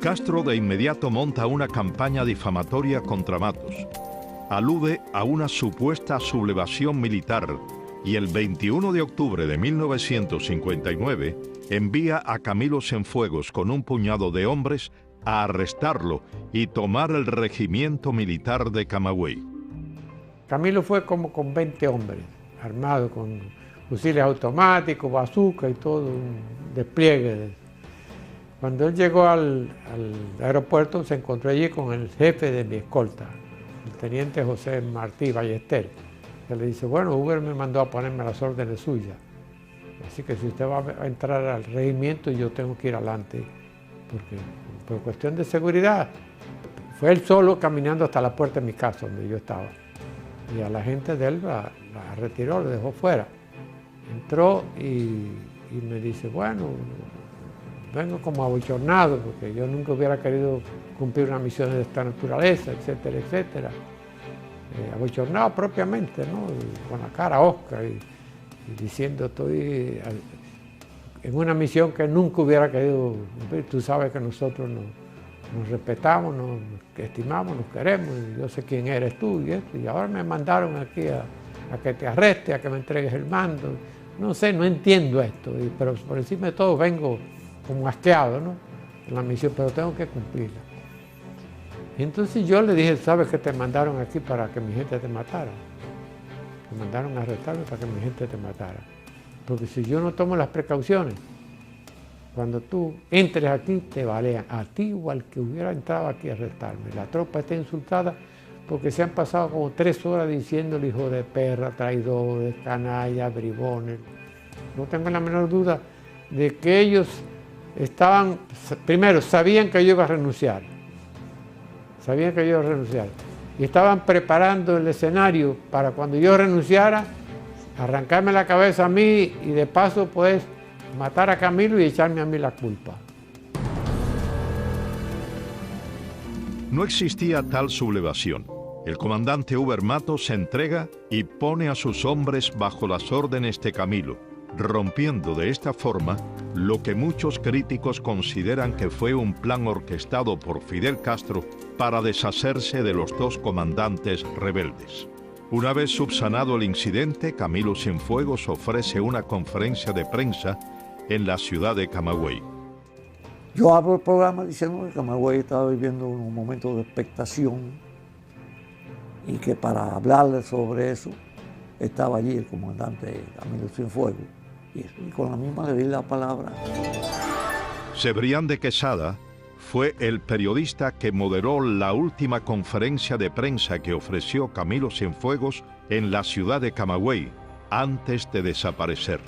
Castro de inmediato monta una campaña difamatoria contra Matos. Alude a una supuesta sublevación militar y el 21 de octubre de 1959 envía a Camilo Cienfuegos con un puñado de hombres a arrestarlo y tomar el regimiento militar de Camagüey. Camilo fue como con 20 hombres, armados con fusiles automáticos, bazooka y todo un despliegue. Cuando él llegó al aeropuerto se encontró allí con el jefe de mi escolta, el teniente José Martí Ballester. Él le dice, bueno, Uber me mandó a ponerme las órdenes suyas, así que si usted va a entrar al regimiento yo tengo que ir adelante, porque por cuestión de seguridad. Fue él solo caminando hasta la puerta de mi casa donde yo estaba, y a la gente de él la retiró, la dejó fuera. Entró y me dice, bueno, vengo como abochornado, porque yo nunca hubiera querido cumplir una misión de esta naturaleza, etcétera, etcétera. Abochornado propiamente, ¿no? Y con la cara osca y diciendo, estoy en una misión que nunca hubiera querido cumplir. Tú sabes que nosotros nos respetamos, nos estimamos, nos queremos, y yo sé quién eres tú y esto, y ahora me mandaron aquí a que te arreste, a que me entregues el mando. No sé, no entiendo esto, pero por encima de todo vengo como asqueado, ¿no? En la misión, pero tengo que cumplirla. Y entonces yo le dije, ¿sabes que te mandaron aquí para que mi gente te matara? Me mandaron a arrestarme para que mi gente te matara. Porque si yo no tomo las precauciones, cuando tú entres aquí te balean, a ti o al que hubiera entrado aquí a arrestarme. La tropa está insultada porque se han pasado como 3 horas diciéndole hijo de perra, traidores, canalla, bribones. No tengo la menor duda de que ellos estaban, primero, sabían que yo iba a renunciar. Sabían que yo iba a renunciar. Y estaban preparando el escenario para cuando yo renunciara, arrancarme la cabeza a mí y de paso, pues, matar a Camilo y echarme a mí la culpa. No existía tal sublevación. El comandante Uber Matos se entrega y pone a sus hombres bajo las órdenes de Camilo, rompiendo de esta forma lo que muchos críticos consideran que fue un plan orquestado por Fidel Castro para deshacerse de los 2 comandantes rebeldes. Una vez subsanado el incidente, Camilo Cienfuegos ofrece una conferencia de prensa en la ciudad de Camagüey. Yo abro el programa diciendo que Camagüey estaba viviendo un momento de expectación y que para hablarle sobre eso estaba allí el comandante Camilo Cienfuegos y con la misma le di la palabra. Cebrián de Quesada fue el periodista que moderó la última conferencia de prensa que ofreció Camilo Cienfuegos en la ciudad de Camagüey antes de desaparecer.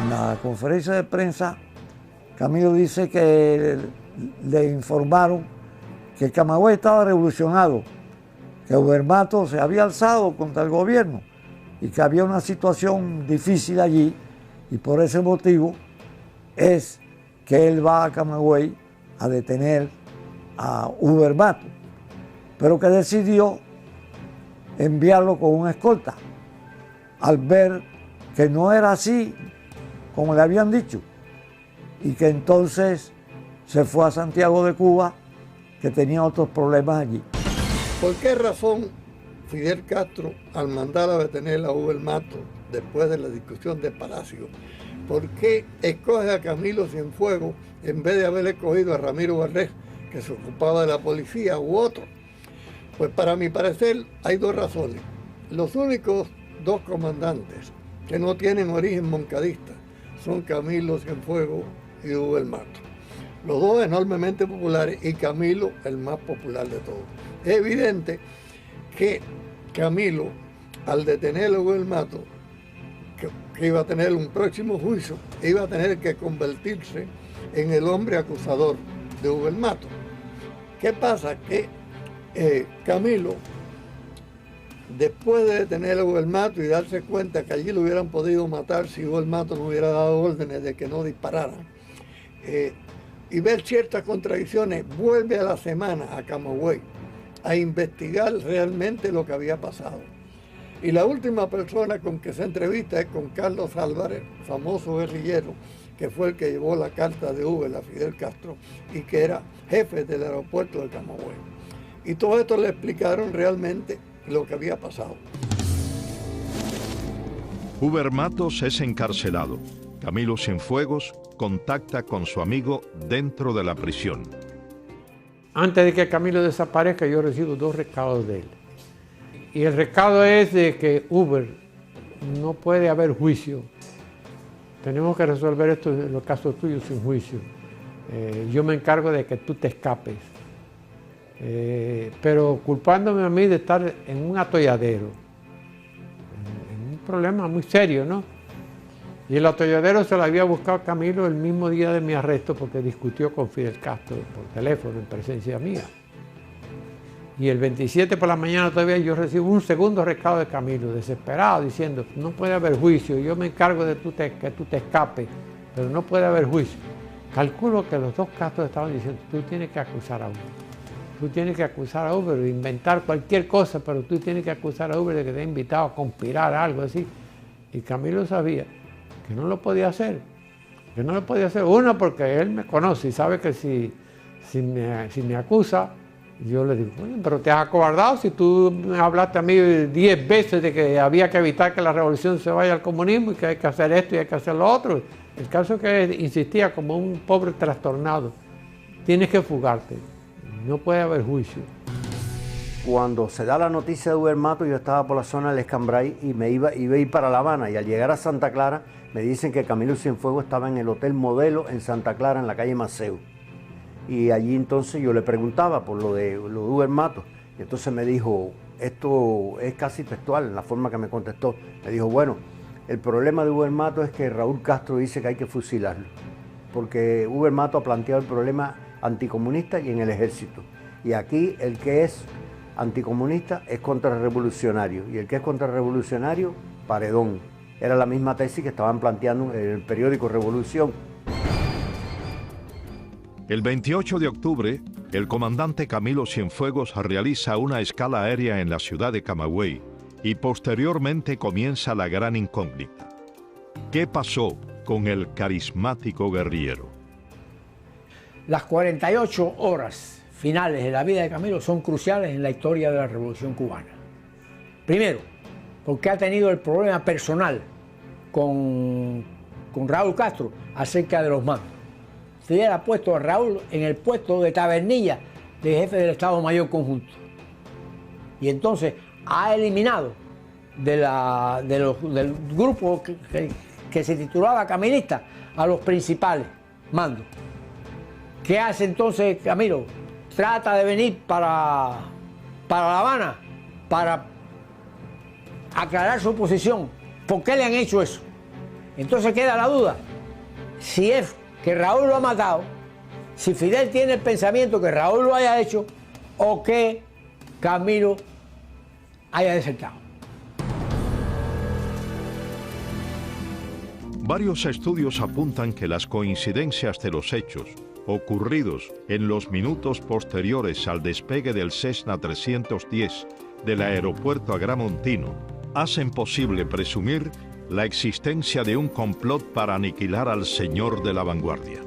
En la conferencia de prensa, Camilo dice que le informaron que Camagüey estaba revolucionado, que Uber Matos se había alzado contra el gobierno y que había una situación difícil allí, y por ese motivo es que él va a Camagüey a detener a Uber Matos, pero que decidió enviarlo con una escolta al ver que no era así como le habían dicho, y que entonces se fue a Santiago de Cuba, que tenía otros problemas allí. ¿Por qué razón Fidel Castro, al mandar a detener a Uber Matos después de la discusión de Palacio, por qué escoge a Camilo Cienfuegos en vez de haber escogido a Ramiro Valdés, que se ocupaba de la policía, u otro? Pues para mi parecer hay 2 razones. Los únicos 2 comandantes que no tienen origen moncadista son Camilo Cienfuegos y Uber Matos. Los 2 enormemente populares y Camilo el más popular de todos. Es evidente que Camilo, al detener a Uber Matos, que iba a tener un próximo juicio, iba a tener que convertirse en el hombre acusador de Uber Matos. ¿Qué pasa? Que Camilo, después de detener a Uber Matos y darse cuenta que allí lo hubieran podido matar si Uber Matos no hubiera dado órdenes de que no dispararan, y ver ciertas contradicciones, vuelve a la semana a Camagüey a investigar realmente lo que había pasado. Y la última persona con que se entrevista es con Carlos Álvarez, famoso guerrillero, que fue el que llevó la carta de Uber a Fidel Castro y que era jefe del aeropuerto de Camagüey. Y todo esto le explicaron realmente lo que había pasado. Uber Matos es encarcelado. Camilo Cienfuegos contacta con su amigo dentro de la prisión. Antes de que Camilo desaparezca, yo recibo 2 recados de él. Y el recado es de que Uber, no puede haber juicio. Tenemos que resolver esto en los casos tuyos sin juicio. Yo me encargo de que tú te escapes. Pero culpándome a mí de estar en un atolladero, en un problema muy serio, ¿no? Y el atolladero se lo había buscado Camilo el mismo día de mi arresto porque discutió con Fidel Castro por teléfono en presencia mía. Y el 27 por la mañana todavía yo recibo un segundo recado de Camilo, desesperado, diciendo, no puede haber juicio, yo me encargo de que tú te escapes, pero no puede haber juicio. Calculo que los 2 Castros estaban diciendo, tú tienes que acusar a Uber. Tú tienes que acusar a Uber de inventar cualquier cosa, pero tú tienes que acusar a Uber de que te ha invitado a conspirar, algo así. Y Camilo sabía que no lo podía hacer. Que no lo podía hacer. Uno, porque él me conoce y sabe que si me acusa, yo le digo, bueno, pero te has acobardado si tú me hablaste a mí 10 veces de que había que evitar que la revolución se vaya al comunismo y que hay que hacer esto y hay que hacer lo otro. El caso es que insistía como un pobre trastornado. Tienes que fugarte. No puede haber juicio. Cuando se da la noticia de Uber Matos, yo estaba por la zona del Escambray y iba a ir para La Habana. Y al llegar a Santa Clara, me dicen que Camilo Cienfuegos estaba en el Hotel Modelo en Santa Clara, en la calle Maceo. Y allí entonces yo le preguntaba por lo de Uber Matos. Y entonces me dijo, esto es casi textual, en la forma que me contestó. Me dijo, bueno, el problema de Uber Matos es que Raúl Castro dice que hay que fusilarlo. Porque Uber Matos ha planteado el problema anticomunista y en el ejército. Y aquí el que es anticomunista es contrarrevolucionario. Y el que es contrarrevolucionario, paredón. Era la misma tesis que estaban planteando en el periódico Revolución. El 28 de octubre, el comandante Camilo Cienfuegos realiza una escala aérea en la ciudad de Camagüey y posteriormente comienza la gran incógnita. ¿Qué pasó con el carismático guerrillero? Las 48 horas finales de la vida de Camilo son cruciales en la historia de la Revolución Cubana. Primero, porque ha tenido el problema personal con Raúl Castro acerca de los mandos. Fidel ha puesto a Raúl en el puesto de tabernilla de jefe del Estado Mayor Conjunto. Y entonces ha eliminado del grupo que se titulaba camilista a los principales mandos. ¿Qué hace entonces Camilo? Trata de venir para La Habana para aclarar su posición. ¿Por qué le han hecho eso? Entonces queda la duda. Si es que Raúl lo ha matado, si Fidel tiene el pensamiento que Raúl lo haya hecho o que Camilo haya desertado. Varios estudios apuntan que las coincidencias de los hechos ocurridos en los minutos posteriores al despegue del Cessna 310 del aeropuerto Agramontino hacen posible presumir la existencia de un complot para aniquilar al señor de la vanguardia.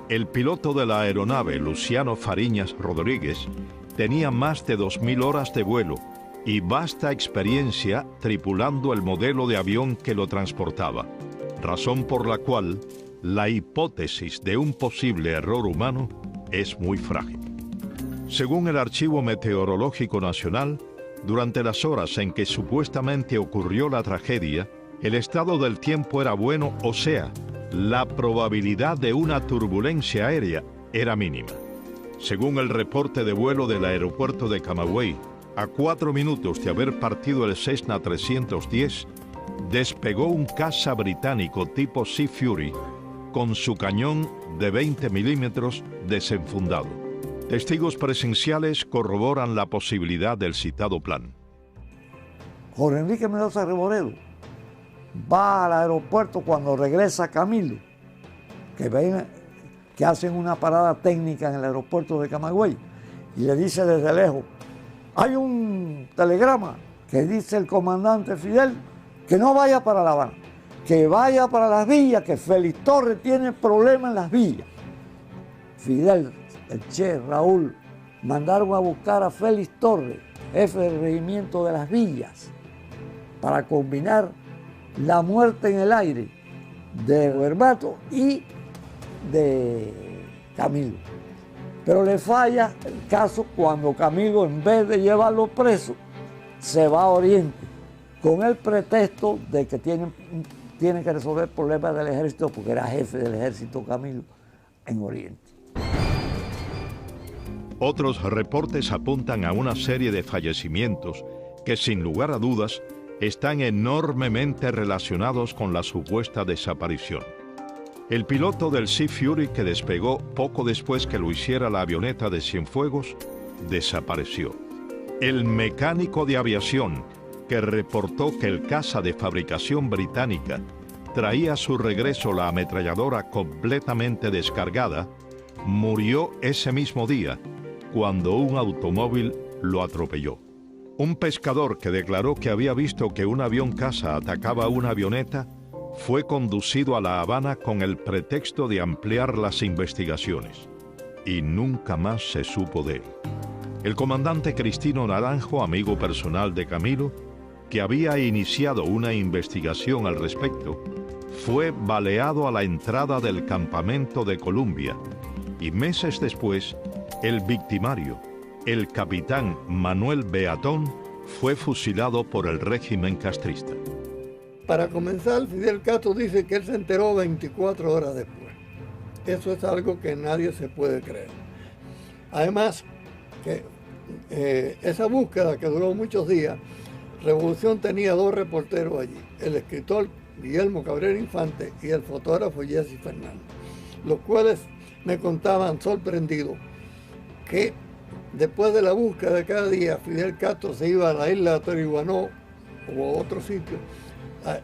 El piloto de la aeronave, Luciano Fariñas Rodríguez, tenía más de 2000 horas de vuelo y vasta experiencia tripulando el modelo de avión que lo transportaba, razón por la cual la hipótesis de un posible error humano es muy frágil. Según el Archivo Meteorológico Nacional, durante las horas en que supuestamente ocurrió la tragedia, el estado del tiempo era bueno, o sea, la probabilidad de una turbulencia aérea era mínima. Según el reporte de vuelo del aeropuerto de Camagüey, a 4 minutos de haber partido el Cessna 310, despegó un caza británico tipo Sea Fury con su cañón de 20 milímetros desenfundado. Testigos presenciales corroboran la posibilidad del citado plan. Jorge Enrique Mendoza Reboredo va al aeropuerto cuando regresa Camilo, que hacen una parada técnica en el aeropuerto de Camagüey, y le dice desde lejos, hay un telegrama que dice el comandante Fidel que no vaya para La Habana, que vaya para las villas, que Félix Torres tiene problemas en las villas. Fidel, el Che, Raúl, mandaron a buscar a Félix Torres, jefe del regimiento de las villas, para combinar la muerte en el aire de Berbato y de Camilo. Pero le falla el caso cuando Camilo, en vez de llevarlo preso, se va a Oriente, con el pretexto de que tiene que resolver problemas del ejército, porque era jefe del ejército Camilo en Oriente. Otros reportes apuntan a una serie de fallecimientos que, sin lugar a dudas, están enormemente relacionados con la supuesta desaparición. El piloto del Sea Fury, que despegó poco después que lo hiciera la avioneta de Cienfuegos, desapareció. El mecánico de aviación, que reportó que el caza de fabricación británica traía a su regreso la ametralladora completamente descargada, murió ese mismo día, cuando un automóvil lo atropelló. Un pescador que declaró que había visto que un avión caza atacaba una avioneta fue conducido a La Habana con el pretexto de ampliar las investigaciones. Y nunca más se supo de él. El comandante Cristino Naranjo, amigo personal de Camilo, que había iniciado una investigación al respecto, fue baleado a la entrada del campamento de Columbia y meses después, el victimario, el capitán Manuel Beatón, fue fusilado por el régimen castrista. Para comenzar, Fidel Castro dice que él se enteró 24 horas después. Eso es algo que nadie se puede creer. Además, que esa búsqueda que duró muchos días, Revolución tenía dos reporteros allí, el escritor Guillermo Cabrera Infante y el fotógrafo Jesse Fernández, los cuales me contaban sorprendidos que después de la búsqueda de cada día, Fidel Castro se iba a la isla de Toriguanó o a otro sitio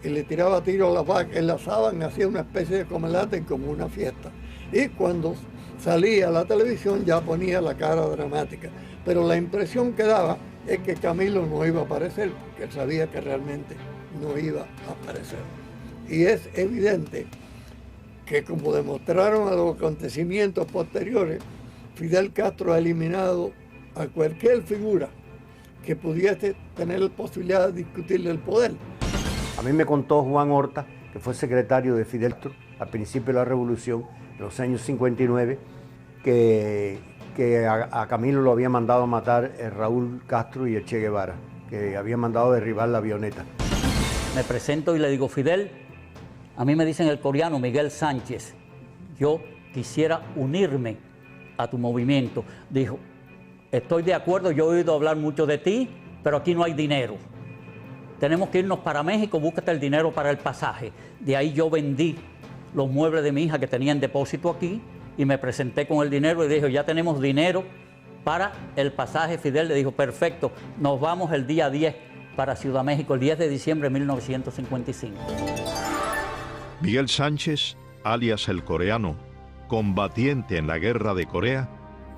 y le tiraba tiros a las vacas, enlazaban, hacía una especie de comelate como una fiesta. Y cuando salía a la televisión ya ponía la cara dramática. Pero la impresión que daba es que Camilo no iba a aparecer, porque él sabía que realmente no iba a aparecer. Y es evidente que, como demostraron a los acontecimientos posteriores, Fidel Castro ha eliminado a cualquier figura que pudiese tener la posibilidad de discutirle el poder. A mí me contó Juan Horta, que fue secretario de Fidel Castro al principio de la Revolución, en los años 59, que a Camilo lo había mandado a matar el Raúl Castro y el Che Guevara, que había mandado derribar la avioneta. Me presento y le digo, Fidel, a mí me dicen el coreano Miguel Sánchez, yo quisiera unirme a tu movimiento. Dijo, estoy de acuerdo, yo he oído hablar mucho de ti, pero aquí no hay dinero. Tenemos que irnos para México, búscate el dinero para el pasaje. De ahí yo vendí los muebles de mi hija que tenía en depósito aquí y me presenté con el dinero y dijo, ya tenemos dinero para el pasaje. Fidel le dijo, perfecto, nos vamos el día 10 para Ciudad México, el 10 de diciembre de 1955. Miguel Sánchez, alias el coreano, combatiente en la guerra de Corea,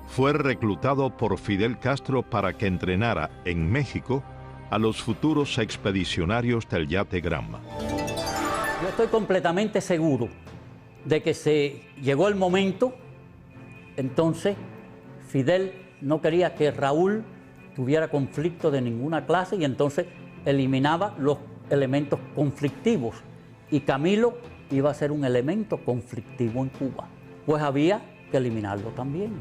fue reclutado por Fidel Castro para que entrenara en México a los futuros expedicionarios del yate Granma. Yo estoy completamente seguro de que se llegó el momento, entonces Fidel no quería que Raúl tuviera conflicto de ninguna clase y entonces eliminaba los elementos conflictivos y Camilo iba a ser un elemento conflictivo en Cuba, pues había que eliminarlo también.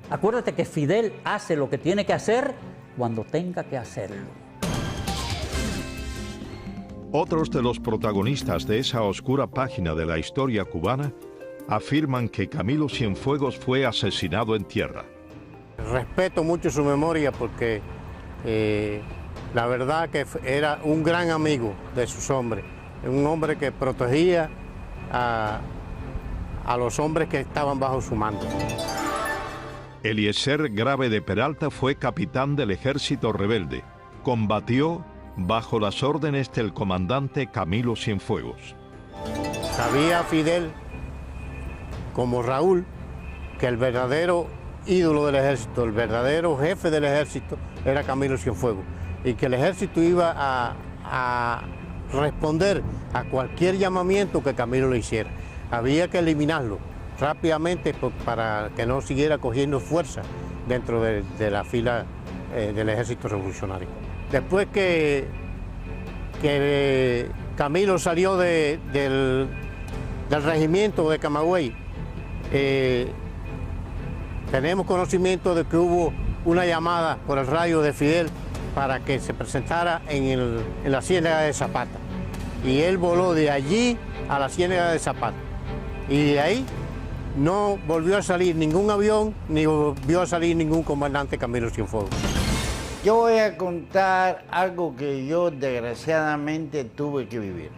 Acuérdate que Fidel hace lo que tiene que hacer cuando tenga que hacerlo. Otros de los protagonistas de esa oscura página de la historia cubana afirman que Camilo Cienfuegos fue asesinado en tierra. Respeto mucho su memoria porque la verdad que era un gran amigo de sus hombres, un hombre que protegía a los hombres que estaban bajo su mando. Eliezer Grave de Peralta fue capitán del ejército rebelde. Combatió bajo las órdenes del comandante Camilo Cienfuegos. Sabía Fidel, como Raúl, que el verdadero ídolo del ejército, el verdadero jefe del ejército era Camilo Cienfuegos. y que el ejército iba a responder a cualquier llamamiento que Camilo le hiciera. Había que eliminarlo rápidamente para que no siguiera cogiendo fuerza dentro de la fila del ejército revolucionario. Después que Camilo salió del regimiento de Camagüey, tenemos conocimiento de que hubo una llamada por el radio de Fidel para que se presentara en la Ciénaga de Zapata. Y él voló de allí a la Ciénaga de Zapata. Y de ahí no volvió a salir ningún avión, ni volvió a salir ningún comandante Camilo Cienfuegos. Yo voy a contar algo que yo desgraciadamente tuve que vivir.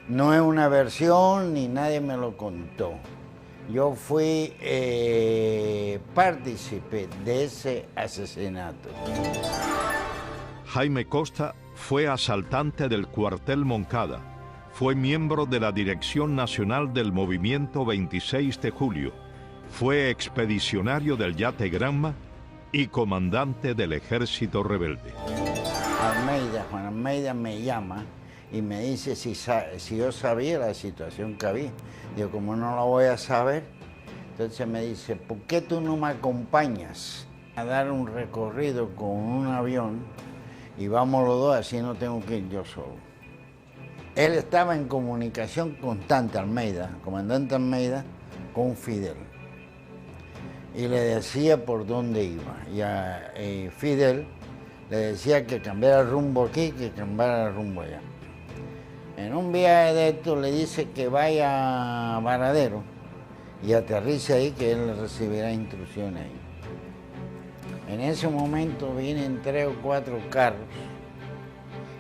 No es una versión ni nadie me lo contó. Yo fui partícipe de ese asesinato. Jaime Costa fue asaltante del cuartel Moncada. Fue miembro de la Dirección Nacional del Movimiento 26 de Julio. Fue expedicionario del yate Granma y comandante del Ejército Rebelde. Juan Almeida me llama y me dice si yo sabía la situación que había. Digo, como no la voy a saber, entonces me dice, ¿por qué tú no me acompañas a dar un recorrido con un avión y vamos los dos, así no tengo que ir yo solo? Él estaba en comunicación constante, Almeida, comandante Almeida, con Fidel. Y le decía por dónde iba. Y a Fidel le decía que cambiara el rumbo aquí, que cambiara el rumbo allá. En un viaje de esto le dice que vaya a Varadero y aterrice ahí, que él recibirá instrucciones ahí. En ese momento vienen 3 o 4 carros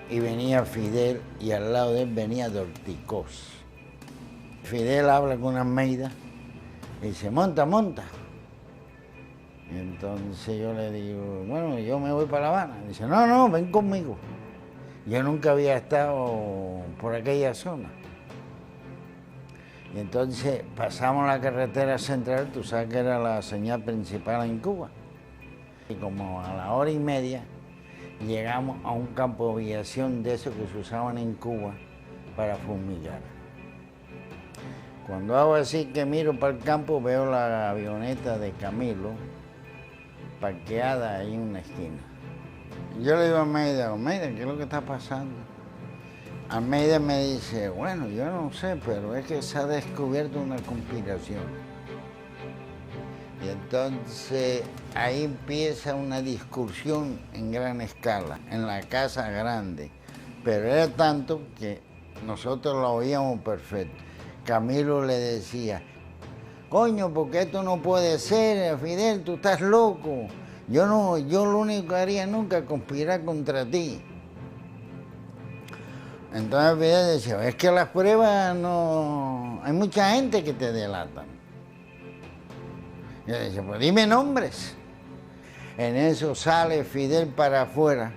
y venía Fidel y al lado de él venía Dorticós. Fidel habla con Almeida y dice, monta, monta. Y entonces yo le digo, bueno, yo me voy para La Habana. Dice, no, no, ven conmigo. Yo nunca había estado por aquella zona. Y entonces pasamos la carretera central, tú sabes que era la señal principal en Cuba. Y como a la 1:30 llegamos a un campo de aviación de esos que se usaban en Cuba para fumigar. Cuando hago así que miro para el campo, veo la avioneta de Camilo parqueada ahí en una esquina. Yo le digo a Almeida, ¿qué es lo que está pasando? Almeida me dice, bueno, yo no sé, pero es que se ha descubierto una conspiración. Y entonces ahí empieza una discusión en gran escala, en la Casa Grande. Pero era tanto que nosotros lo oíamos perfecto. Camilo le decía, coño, porque esto no puede ser, Fidel, tú estás loco. Yo lo único que haría nunca es conspirar contra ti. Entonces Fidel decía, es que las pruebas no... Hay mucha gente que te delatan. Yo le decía, pues dime nombres. En eso sale Fidel para afuera.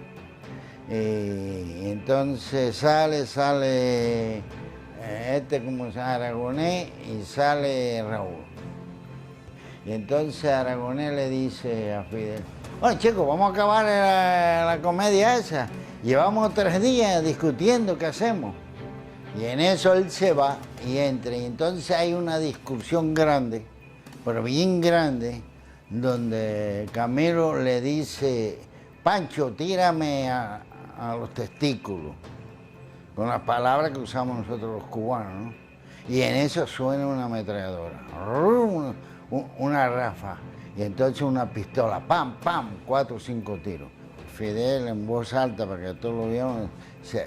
Y entonces sale como se llama, Aragonés, y sale Raúl. Y entonces Aragonés le dice a Fidel, bueno chicos, vamos a acabar la comedia esa. Llevamos 3 días discutiendo qué hacemos. Y en eso él se va y entra. Y entonces hay una discusión grande, pero bien grande, donde Camilo le dice, Pancho, tírame a los testículos, con las palabras que usamos nosotros los cubanos, ¿no? Y en eso suena una ametralladora, una ráfaga, y entonces una pistola, pam, pam, 4 o 5 tiros. Fidel en voz alta, para que todos lo vieran,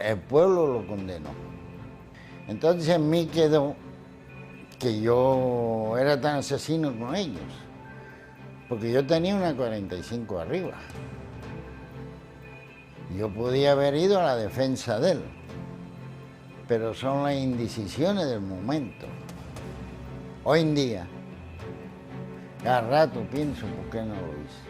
el pueblo lo condenó. Entonces en mí quedó que yo era tan asesino con ellos, porque yo tenía una 45 arriba. Yo podía haber ido a la defensa de él, pero son las indecisiones del momento. Hoy en día, cada rato pienso por qué no lo hice.